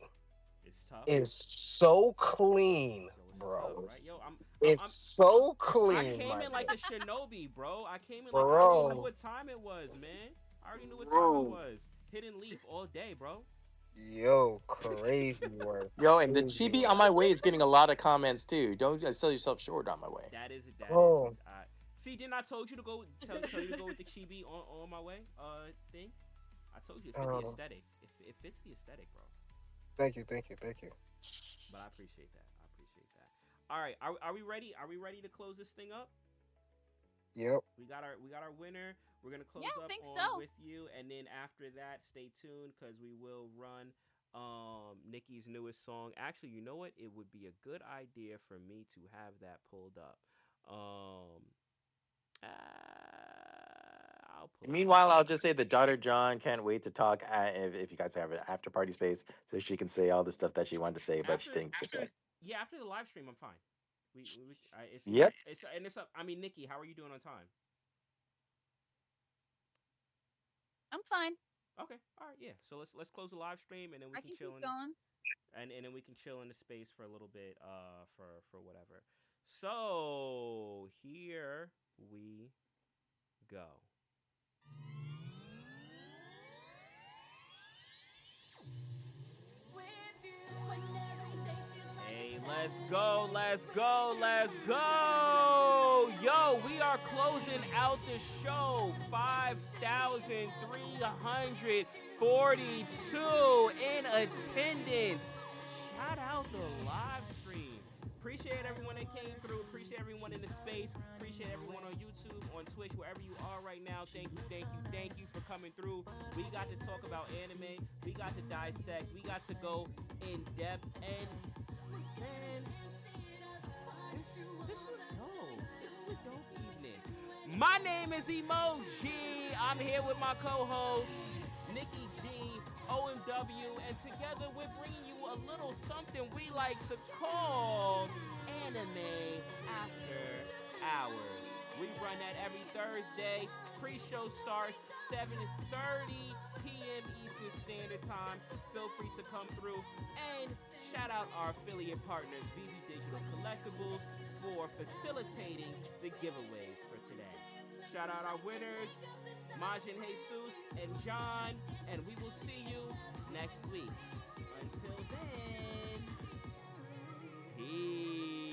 it's tough. is so clean, Yo, it's tough, bro. right? Yo, It's I'm so I clean, came my in like man. a shinobi, bro. I came in like I already knew Bro, what time it was, man. I already knew what time it bro. was. Hidden leaf all day, bro. Yo, crazy work. Yo, and the Crazy chibi on work. my way is getting a lot of comments too. Don't sell yourself short on my way. That is that is. Oh, See, didn't I told you to go tell you to go with the chibi on my way thing? I told you it fit the oh, aesthetic. It fits the aesthetic, bro. thank you, thank you, thank you. But I appreciate that. I appreciate that. All right, are we ready? Are we ready to close this thing up? Yep. We got our winner. We're gonna Yeah, close I up think on so. with you, and then after that, stay tuned because we will run Nikki's newest song. Actually, you know what? It would be a good idea for me to have that pulled up. Um, I'll pull it up. Meanwhile, I'll just say that daughter John can't wait to talk if you guys have an after party space so she can say all the stuff that she wanted to say, but she After didn't get to say. yeah, after the live stream, I'm fine. Yep. It's up. I mean, Nikki, how are you doing on time? I'm fine. Okay, all right, yeah. So let's close the live stream, and then we I can can chill keep in going. and then we can chill in the space for a little bit for whatever. So here we go. Hey, let's go, let's go, let's go. Yo, we are closing out the show. 5,342 in attendance. Shout out the live stream. Appreciate everyone that came through. Appreciate everyone in the space. Appreciate everyone on YouTube, on Twitch, wherever you are right now. Thank you, thank you, thank you for coming through. We got to talk about anime. We got to dissect. We got to go in depth. And man, this was dope. This was a dope evening. My name is Emoji. I'm here with my co-host Nikki G, OMW, and together we're bringing you a little something we like to call Anime After Hours. We run that every Thursday. Pre-show starts 7:30 p.m. Eastern Standard Time. Feel free to come through and shout out our affiliate partners, BB Digital Collectibles, for facilitating the giveaways for today. Shout out our winners, Majin Jesus and John, and we will see you next week. Until then, peace.